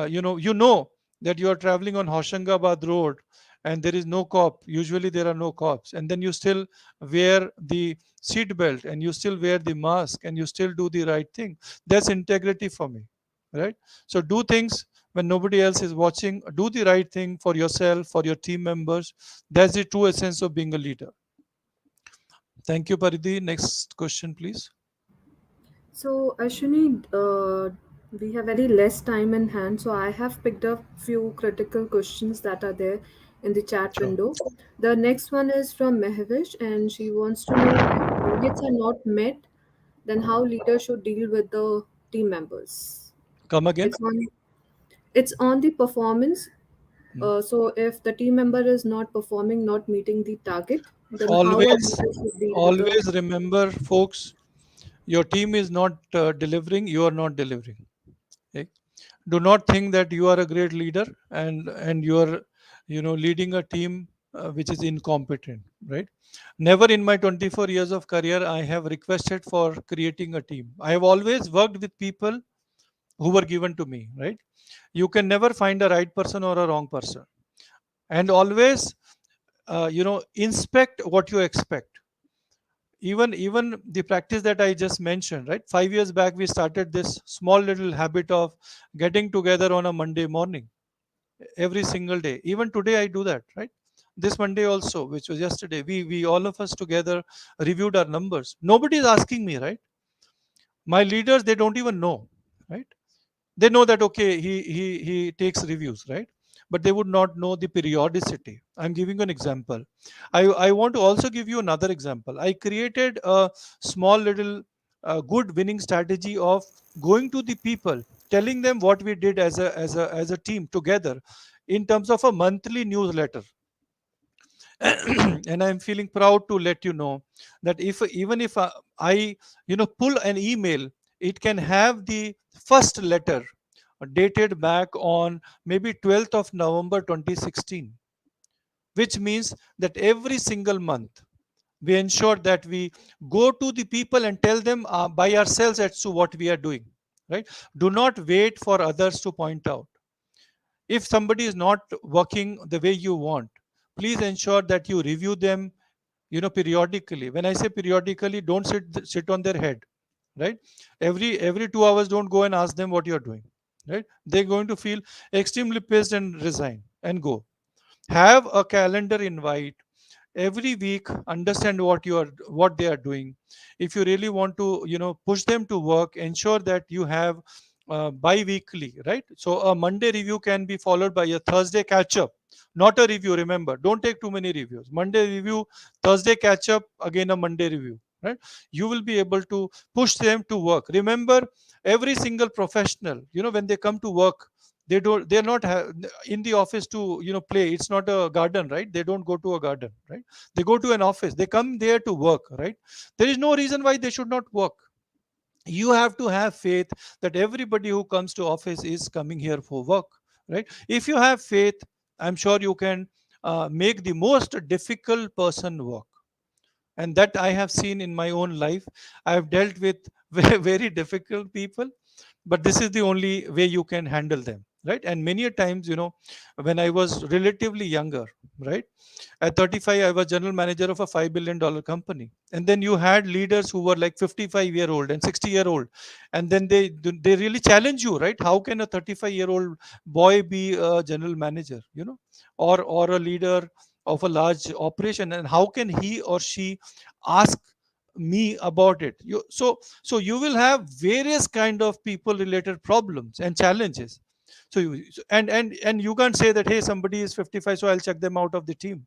You know that you are traveling on Hoshangabad road and there is no cop. Usually there are no cops, and then you still wear the seat belt and you still wear the mask and you still do the right thing. That's integrity for me, right? So do things when nobody else is watching. Do the right thing for yourself, for your team members. That's the true essence of being a leader. Thank you, Paridhi. Next question, please.
So, Ashwini, we have very less time in hand, so I have picked up few critical questions that are there in the chat
Sure.
window. The next one is from Mehvish, and she wants to know if targets are not met, then how leaders should deal with the team members.
Come again.
It's on it's on the performance.
Hmm.
So, if the team member is not performing, not meeting the target, then how a
Always,
leader should deal with the.
always remember, folks, your team is not delivering, you are not delivering. Okay? Do not think that you are a great leader and you are leading a team which is incompetent, right? Never in my 24 years of career I have requested for creating a team. I have always worked with people who were given to me, right? You can never find a right person or a wrong person. And always inspect what you expect. Even the practice that I just mentioned, right? 5 years back we started this small little habit of getting together on a Monday morning every single day. Even today I do that, right? This Monday also, which was yesterday, we all of us together reviewed our numbers. Nobody is asking me, right? My leaders, they don't even know, right? They know that okay, he takes reviews, right? But they would not know the periodicity. I'm giving you an example. I want to also give you another example. I created a small little good winning strategy of going to the people, telling them what we did as a team together in terms of a monthly newsletter. And I'm feeling proud to let you know that if even if I pull an email, it can have the first letter dated back on maybe 12th of November 2016, which means that every single month we ensure that we go to the people and tell them by ourselves as to what we are doing, right? Do not wait for others to point out. If somebody is not working the way you want, please ensure that you review them periodically. When I say periodically, don't sit on their head, right? Every 2 hours, don't go and ask them what you're doing, right? They're going to feel extremely pissed and resign and go. Have a calendar invite. every week, understand what they are doing. If you really want to push them to work, ensure that you have bi-weekly, right? So a Monday review can be followed by a Thursday catch up, not a review. Remember, don't take too many reviews. Monday review, Thursday catch up, again a Monday review, right? You will be able to push them to work. Remember, every single professional, when they come to work, they're not in the office to play. It's not a garden, right? They don't go to a garden, right? They go to an office, they come there to work, right? There is no reason why they should not work. You have to have faith that everybody who comes to office is coming here for work, right? If you have faith, I'm sure you can make the most difficult person work. And that I have seen in my own life. I have dealt with very, very difficult people, but this is the only way you can handle them, right? And many a times, when I was relatively younger, right, at 35, I was general manager of a $5 billion company. And then you had leaders who were like 55-year-old and 60-year-old. And then they really challenge you, right? How can a 35-year-old boy be a general manager, or a leader of a large operation? And how can he or she ask me about it? So you will have various kind of people related problems and challenges. And you can't say that, hey, somebody is 55, so I'll check them out of the team.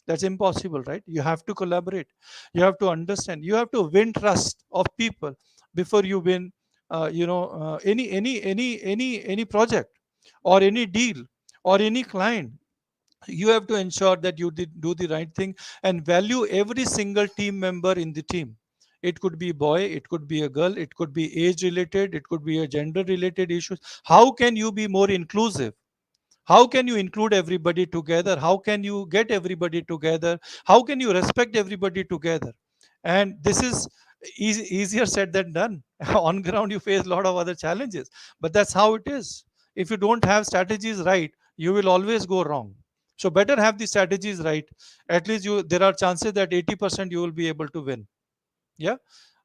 That's impossible, right? You have to collaborate. You have to understand. You have to win trust of people before you win, any project or any deal or any client. You have to ensure that you did do the right thing and value every single team member in the team. It could be boy, it could be a girl, it could be age related, it could be a gender related issues. How can you be more inclusive? How can you include everybody together? How can you get everybody together? How can you respect everybody together? And this is easier said than done. On ground you face a lot of other challenges, but that's how it is. If you don't have strategies right, you will always go wrong. So better have the strategies right. At least there are chances that 80% you will be able to win. Yeah.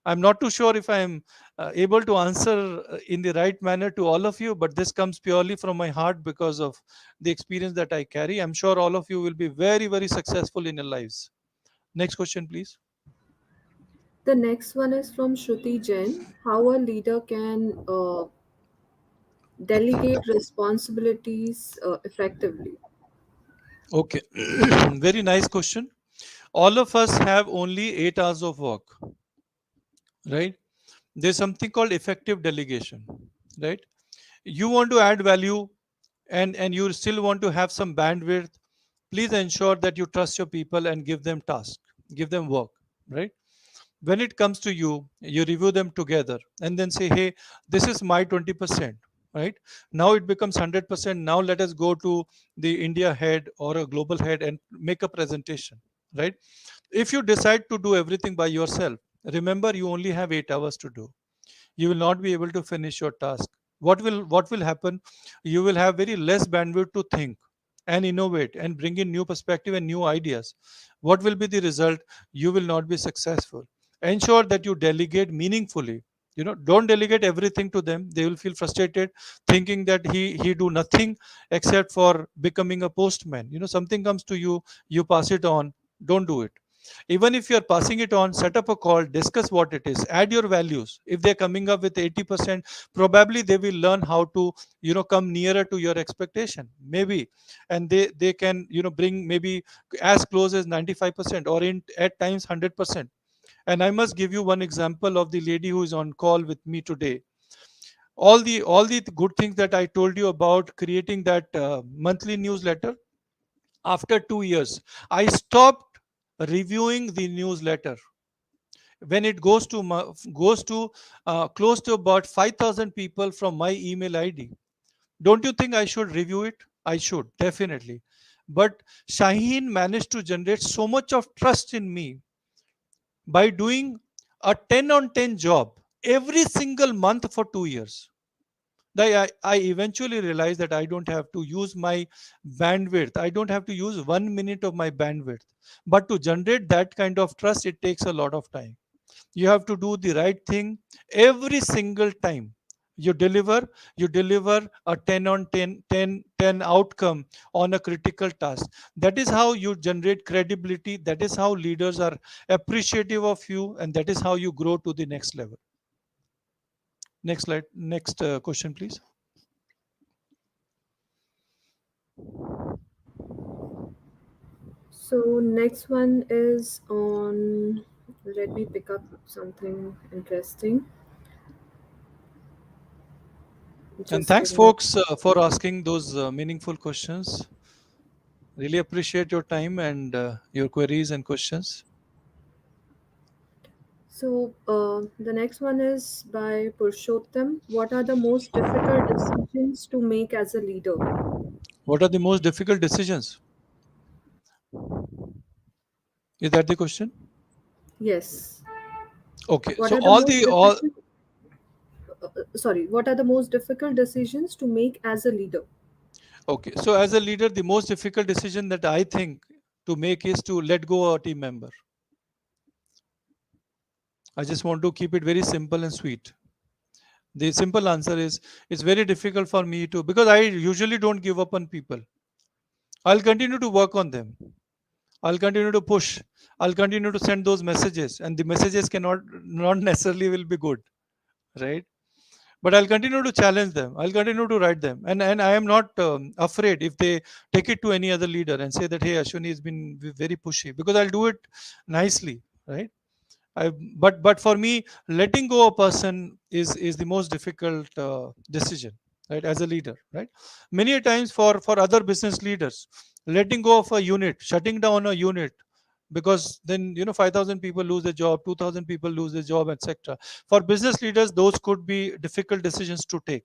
I'm not too sure if I'm able to answer in the right manner to all of you, but this comes purely from my heart because of the experience that I carry. I'm sure all of you will be very, very successful in your lives. Next question, please.
The next one is from Shruti Jain. How a leader can delegate responsibilities effectively.
Okay. Very nice question. All of us have only 8 hours of work, right? There's something called effective delegation, right? You want to add value, and you still want to have some bandwidth. Please ensure that you trust your people and give them task, give them work, right? When it comes to you, you review them together and then say, hey, this is my 20%, right? Now it becomes 100%. Now let us go to the India head or a global head and make a presentation, right? If you decide to do everything by yourself, remember, you only have 8 hours to do. You will not be able to finish your task. What will happen? You will have very less bandwidth to think and innovate and bring in new perspective and new ideas. What will be the result? You will not be successful. Ensure that you delegate meaningfully. Don't delegate everything to them. They will feel frustrated thinking that he do nothing except for becoming a postman. Something comes to you, you pass it on. Don't do it. Even if you're passing it on, set up a call, discuss what it is, add your values. If they're coming up with 80%, probably they will learn how to come nearer to your expectation, maybe. And they can bring maybe as close as 95% or in at times 100%. And I must give you one example of the lady who is on call with me today. All the good things that I told you about creating that monthly newsletter, after 2 years I stopped reviewing the newsletter. When it goes to close to about 5,000 people from my email ID, don't you think I should review it? I should, definitely. But Shaheen managed to generate so much of trust in me by doing a 10 on 10 job every single month for 2 years. I eventually realized that I don't have to use my bandwidth. I don't have to use 1 minute of my bandwidth. But to generate that kind of trust, it takes a lot of time. You have to do the right thing every single time. You deliver a 10 on 10, 10, 10 outcome on a critical task. That is how you generate credibility. That is how leaders are appreciative of you, and that is how you grow to the next level. Next slide. Next question, please.
So next one is on. Let me pick up something interesting.
And
Just
thanks,
give me.
folks, for asking those meaningful questions. Really appreciate your time and your queries and questions.
So the next one is by Purushottam. What are the most difficult decisions to make as a leader?
What are the most difficult decisions? Is that the question?
Yes.
Okay.
What
So
are the
all
most
the all
difficult? Sorry. What are the most difficult decisions to make as a leader?
okay. So as a leader, the most difficult decision that I think to make is to let go a team member. I just want to keep it very simple and sweet. The simple answer is it's very difficult for me to, because I usually don't give up on people. I'll continue to work on them. I'll continue to push. I'll continue to send those messages, and the messages cannot not necessarily will be good, right? But I'll continue to challenge them. I'll continue to write them, and I am not afraid if they take it to any other leader and say that, hey, Ashwini has been very pushy, because I'll do it nicely, right? But for me, letting go a person is the most difficult decision, right? As a leader, right? Many a times for other business leaders, letting go of a unit, shutting down a unit, because then 5,000 people lose their job, 2,000 people lose their job, etc. For business leaders, those could be difficult decisions to take.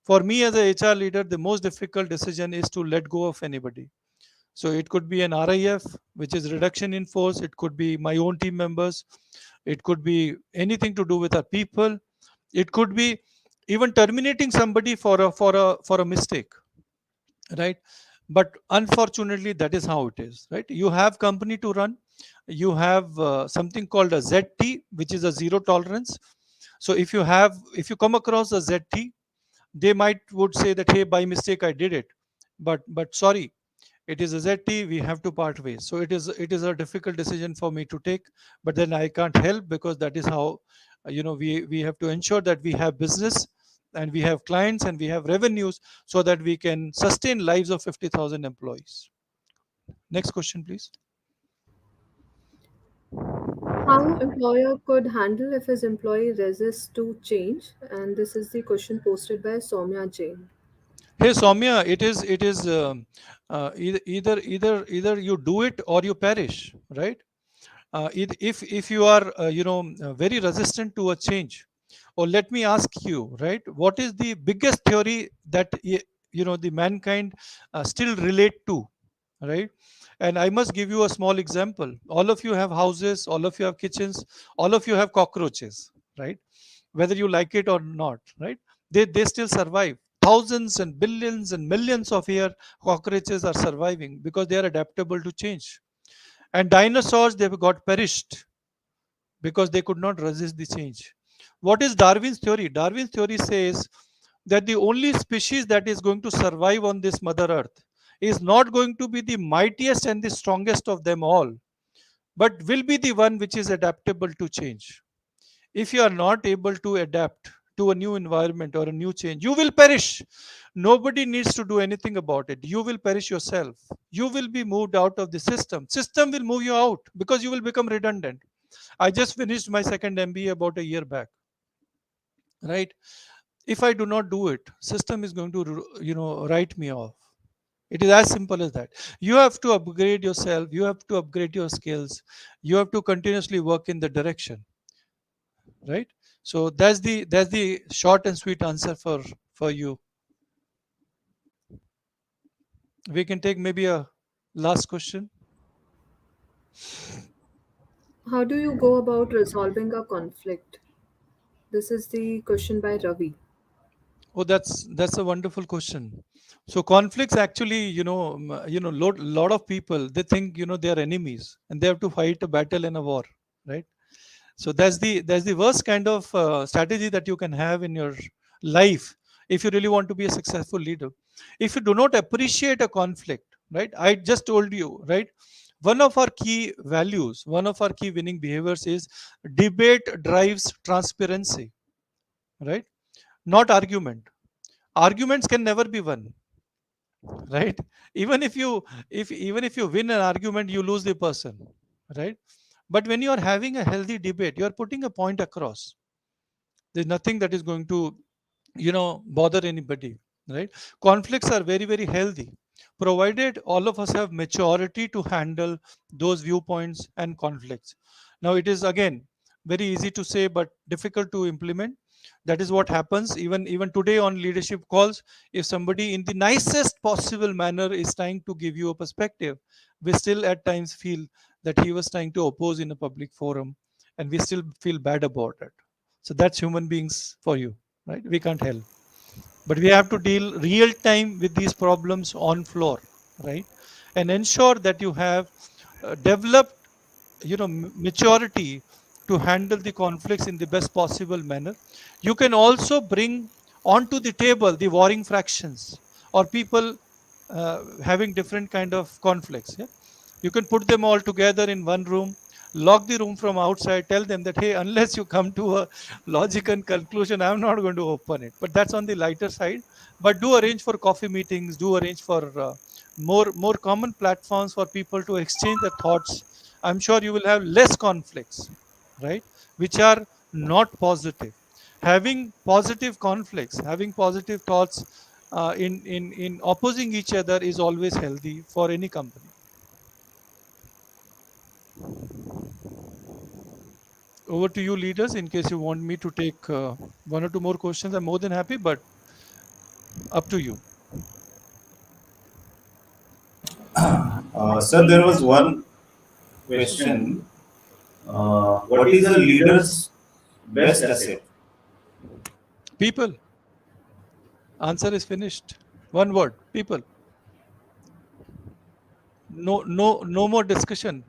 For me as a HR leader, the most difficult decision is to let go of anybody. So it could be an RIF, which is reduction in force. It could be my own team members. It could be anything to do with our people. It could be even terminating somebody for a mistake, right? But unfortunately, that is how it is, right? You have company to run. You have something called a ZT, which is a zero tolerance. So if you come across a ZT, they might would say that, hey, by mistake I did it, but sorry, it is a ZT, we have to part ways. So it is a difficult decision for me to take, but then I can't help, because that is how we have to ensure that we have business, and we have clients, and we have revenues, so that we can sustain lives of 50,000 employees. Next question, please.
How employer could handle if his employee resists to change? And this is the question posted by Soumya Jain.
Hey Soumya, it is either you do it or you perish, right? If you are very resistant to a change, or let me ask you, right, what is the biggest theory that the mankind still relate to, right? And I must give you a small example. All of you have houses, all of you have kitchens, all of you have cockroaches, right? Whether you like it or not, right? They still survive. Thousands and billions and millions of year cockroaches are surviving because they are adaptable to change. And dinosaurs, they got perished because they could not resist the change. What is Darwin's theory? Darwin's theory says that the only species that is going to survive on this Mother Earth is not going to be the mightiest and the strongest of them all, but will be the one which is adaptable to change. If you are not able to adapt to a new environment or a new change, you will perish. Nobody needs to do anything about it. You will perish yourself. You will be moved out of the system. System will move you out because you will become redundant. I just finished my second MBA about a year back, right? If I do not do it, system is going to write me off. It is as simple as that. You have to upgrade yourself. You have to upgrade your skills. You have to continuously work in the direction, right? So that's the short and sweet answer for you. We can take maybe a last question.
How do you go about resolving a conflict? This is the question by Ravi.
Oh, that's a wonderful question. So conflicts actually, lot of people, they think they are enemies and they have to fight a battle and a war, right? So that's the worst kind of strategy that you can have in your life if you really want to be a successful leader. If you do not appreciate a conflict, right? I just told you, right? One of our key values, one of our key winning behaviors is debate drives transparency, right? Not argument. Arguments can never be won, right? Even if you even if you win an argument, you lose the person, right? But when you are having a healthy debate, you are putting a point across. There's nothing that is going to bother anybody, right? Conflicts are very, very healthy, provided all of us have maturity to handle those viewpoints and conflicts. Now it is again very easy to say but difficult to implement. That is what happens even today on leadership calls. If somebody in the nicest possible manner is trying to give you a perspective, we still at times feel that he was trying to oppose in a public forum, and we still feel bad about it. So that's human beings for you, right? We can't help, but we have to deal real time with these problems on floor, right? And ensure that you have developed maturity to handle the conflicts in the best possible manner. You can also bring onto the table the warring fractions or people having different kind of conflicts. Yeah, you can put them all together in one room, lock the room from outside, tell them that, hey, unless you come to a logic and conclusion, I'm not going to open it. But that's on the lighter side. But do arrange for coffee meetings, do arrange for more common platforms for people to exchange their thoughts. I'm sure you will have less conflicts, right? Which are not positive. Having positive conflicts, having positive thoughts in opposing each other is always healthy for any company. Over to you, leaders. In case you want me to take one or two more questions, I'm more than happy, but up to you.
Sir, there was one question. What is a leader's best asset?
People. Answer is finished. One word. People. No more discussion.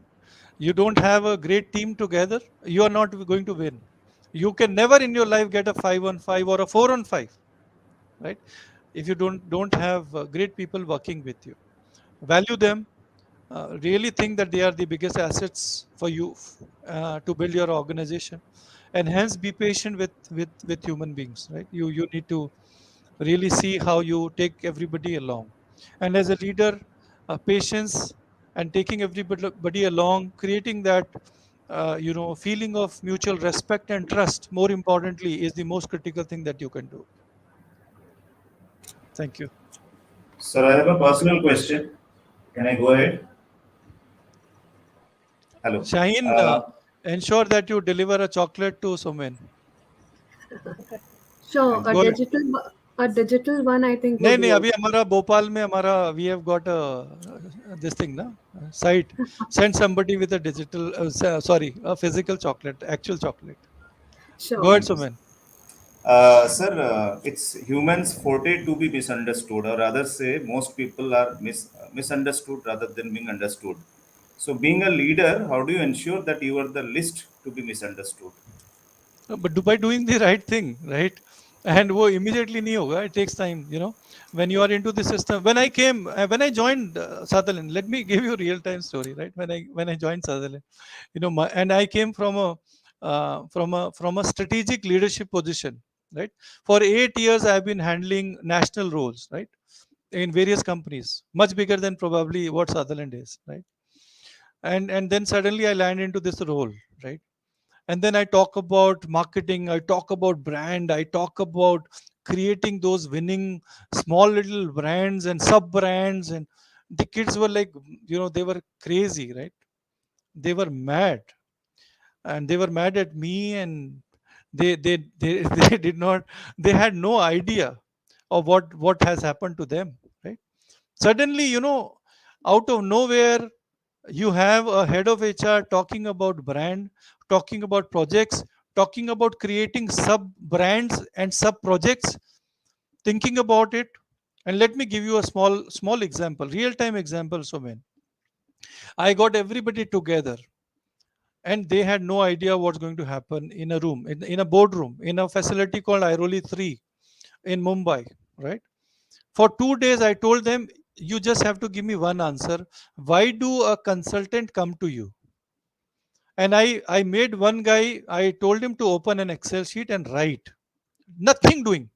You don't have a great team together, you are not going to win. You can never in your life get a 5-on-5 or a 4-on-5, right? If you don't have great people working with you, value them. Really think that they are the biggest assets for you to build your organization, and hence be patient with human beings, right? You need to really see how you take everybody along. And as a leader, patience and taking everybody along, creating that feeling of mutual respect and trust, more importantly, is the most critical thing that you can do. Thank you.
Sir, I have a personal question. Can I go ahead? Hello.
Shaheen, ensure that you deliver a chocolate to someone.
Sure,
Thank you.
Go ahead.
a digital one I think
नहीं
would
नहीं,
work.
अभी हमारा भोपाल में हमारा we have got a this thing na site. Send somebody with a digital sorry, a physical chocolate, actual chocolate. Go
Sure.
ahead,
Thank you.
Suman.
Sir, it's humans' forte to be misunderstood, or others say most people are misunderstood rather than being understood. So, being a leader, how do you ensure that you are the least to be misunderstood?
But by doing the right thing, right? And वो immediately नहीं होगा. It takes time, when you are into the system. When I joined Sutherland, let me give you a real time story, right? When I joined Sutherland, and I came from a strategic leadership position, right? For 8 years I have been handling national roles, right, in various companies, much bigger than probably what Sutherland is, right? And then suddenly I land into this role, right? And then I talk about marketing, I talk about brand, I talk about creating those winning small little brands and sub brands. And the kids were like, they were crazy, right? They were mad, and they were mad at me. And they they did not, they had no idea of what has happened to them, right? Suddenly, out of nowhere, you have a head of HR talking about brand, talking about projects, talking about creating sub brands and sub projects, thinking about it. And let me give you a small example, real time example. So man, I got everybody together, and they had no idea what's going to happen in a room, in a boardroom, in a facility called Iroli 3. in Mumbai, right? For 2 days, I told them, you just have to give me one answer. Why do a consultant come to you? And I made one guy, I told him to open an Excel sheet and write. Nothing doing.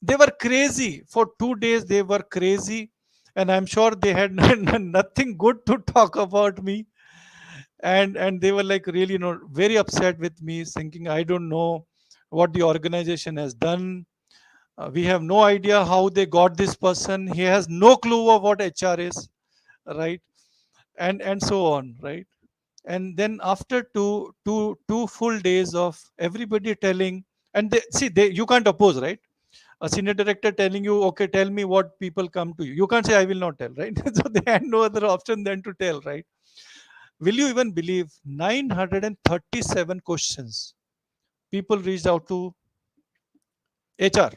They were crazy. For 2 days, they were crazy. And I'm sure they had nothing good to talk about me. And they were like really, very upset with me, thinking, I don't know what the organization has done. We have no idea how they got this person. He has no clue of what HR is, right? And so on, right? And then after two full days of everybody telling, and they see, they you can't oppose, right? A senior director telling you, okay, tell me what people come to you. You can't say I will not tell, right? So they had no other option than to tell, right? Will you even believe 937 questions people reached out to HR?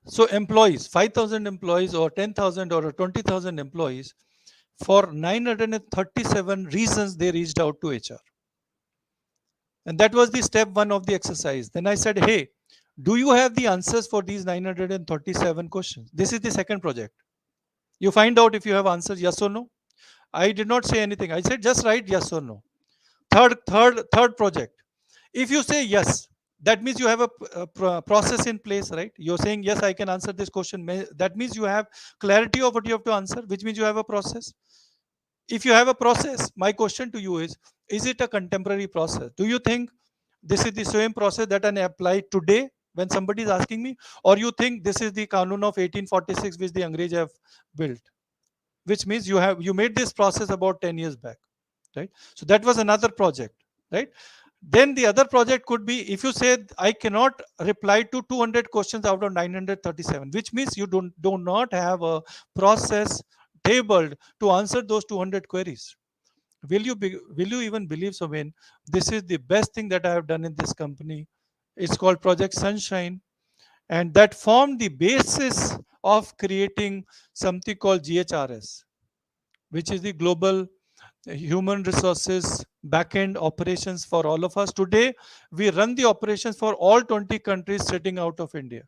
So employees, 5,000 employees or 10,000 or 20,000 employees, for 937 reasons they reached out to HR. And that was the step one of the exercise. Then I said, hey, do you have the answers for these 937 questions? This is the second project. You find out if you have answers, yes or no. I did not say anything. I said, just write yes or no. Third project. If you say yes, that means you have a process in place, right? You're saying, yes, I can answer this question. That means you have clarity of what you have to answer, which means you have a process. If you have a process, my question to you is it a contemporary process? Do you think this is the same process that I apply today when somebody is asking me? Or you think this is the Kanun of 1846 which the Angrez have built? Which means you made this process about 10 years back, right? So that was another project, right? Then the other project could be, if you said I cannot reply to 200 questions out of 937, which means you do not have a process tabled to answer those 200 queries. Will you even believe, so when this is the best thing that I have done in this company? It's called Project Sunshine, and that formed the basis of creating something called GHRS, which is the global human resources backend operations for all of us. Today, we run the operations for all 20 countries sitting out of India.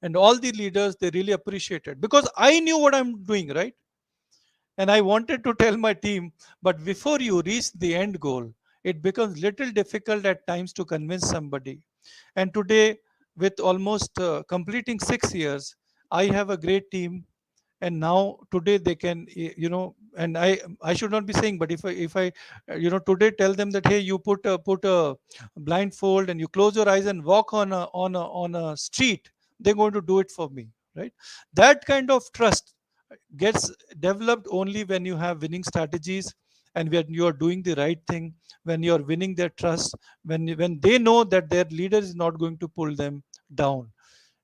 And all the leaders, they really appreciate it because I knew what I'm doing, right? And I wanted to tell my team, but before you reach the end goal, it becomes little difficult at times to convince somebody. And today, with almost completing 6 years, I have a great team, and now today they can, and I should not be saying, but if I today tell them that, hey, you put a blindfold and you close your eyes and walk on a street, they're going to do it for me, right? That kind of trust gets developed only when you have winning strategies, and when you are doing the right thing, when you are winning their trust, when they know that their leader is not going to pull them down.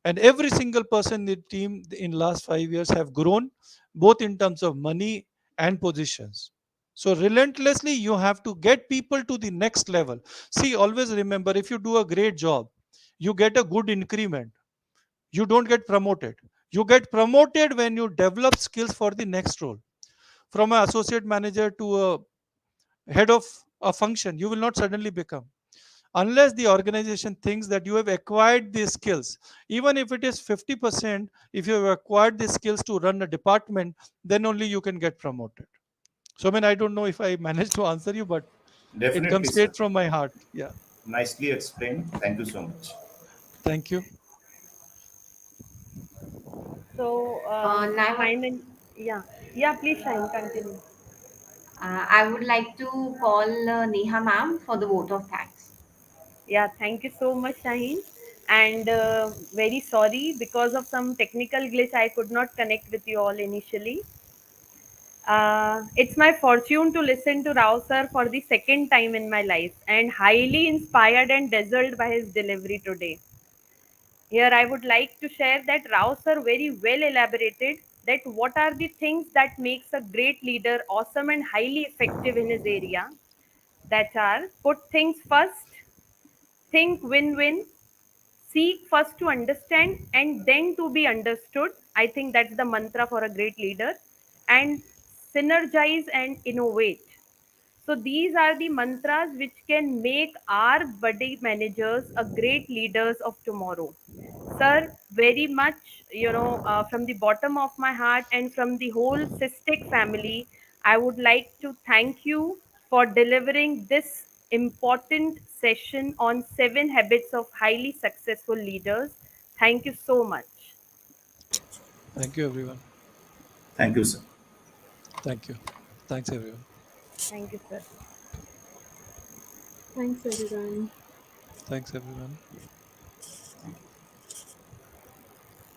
And every single person in the team in last 5 years have grown, both in terms of money and positions. So relentlessly you have to get people to the next level. See, always remember, if you do a great job, you get a good increment. You don't get promoted. You get promoted when you develop skills for the next role. From an associate manager to a head of a function, you will not suddenly become, unless the organization thinks that you have acquired these skills. Even if it is 50%, if you have acquired the skills to run a department, then only you can get promoted. So, I mean, I don't know if I managed to answer you, but it comes
Definitely, sir.
straight from my heart. Yeah.
Nicely explained. Thank you so much.
Thank you.
So,
Now,
finally, yeah, yeah, please, Shine, continue.
I would like to call Neha ma'am for the vote of thanks.
Yeah, thank you so much, Shaheen. And very sorry because of some technical glitch, I could not connect with you all initially. It's my fortune to listen to Rao sir for the second time in my life and highly inspired and dazzled by his delivery today. Here, I would like to share that Rao sir very well elaborated that what are the things that makes a great leader awesome and highly effective in his area. That are put things first, think win-win, seek first to understand and then to be understood. I think that's the mantra for a great leader. And synergize and innovate. So these are the mantras which can make our budding managers a great leaders of tomorrow. Sir, very much, from the bottom of my heart and from the whole SISTec family, I would like to thank you for delivering this important session on 7 habits of highly successful leaders. Thank you so much.
Thank you, everyone.
Thank you, sir.
Thank you. Thanks, everyone.
Thank you, sir.
Thanks, everyone.
Thanks, everyone.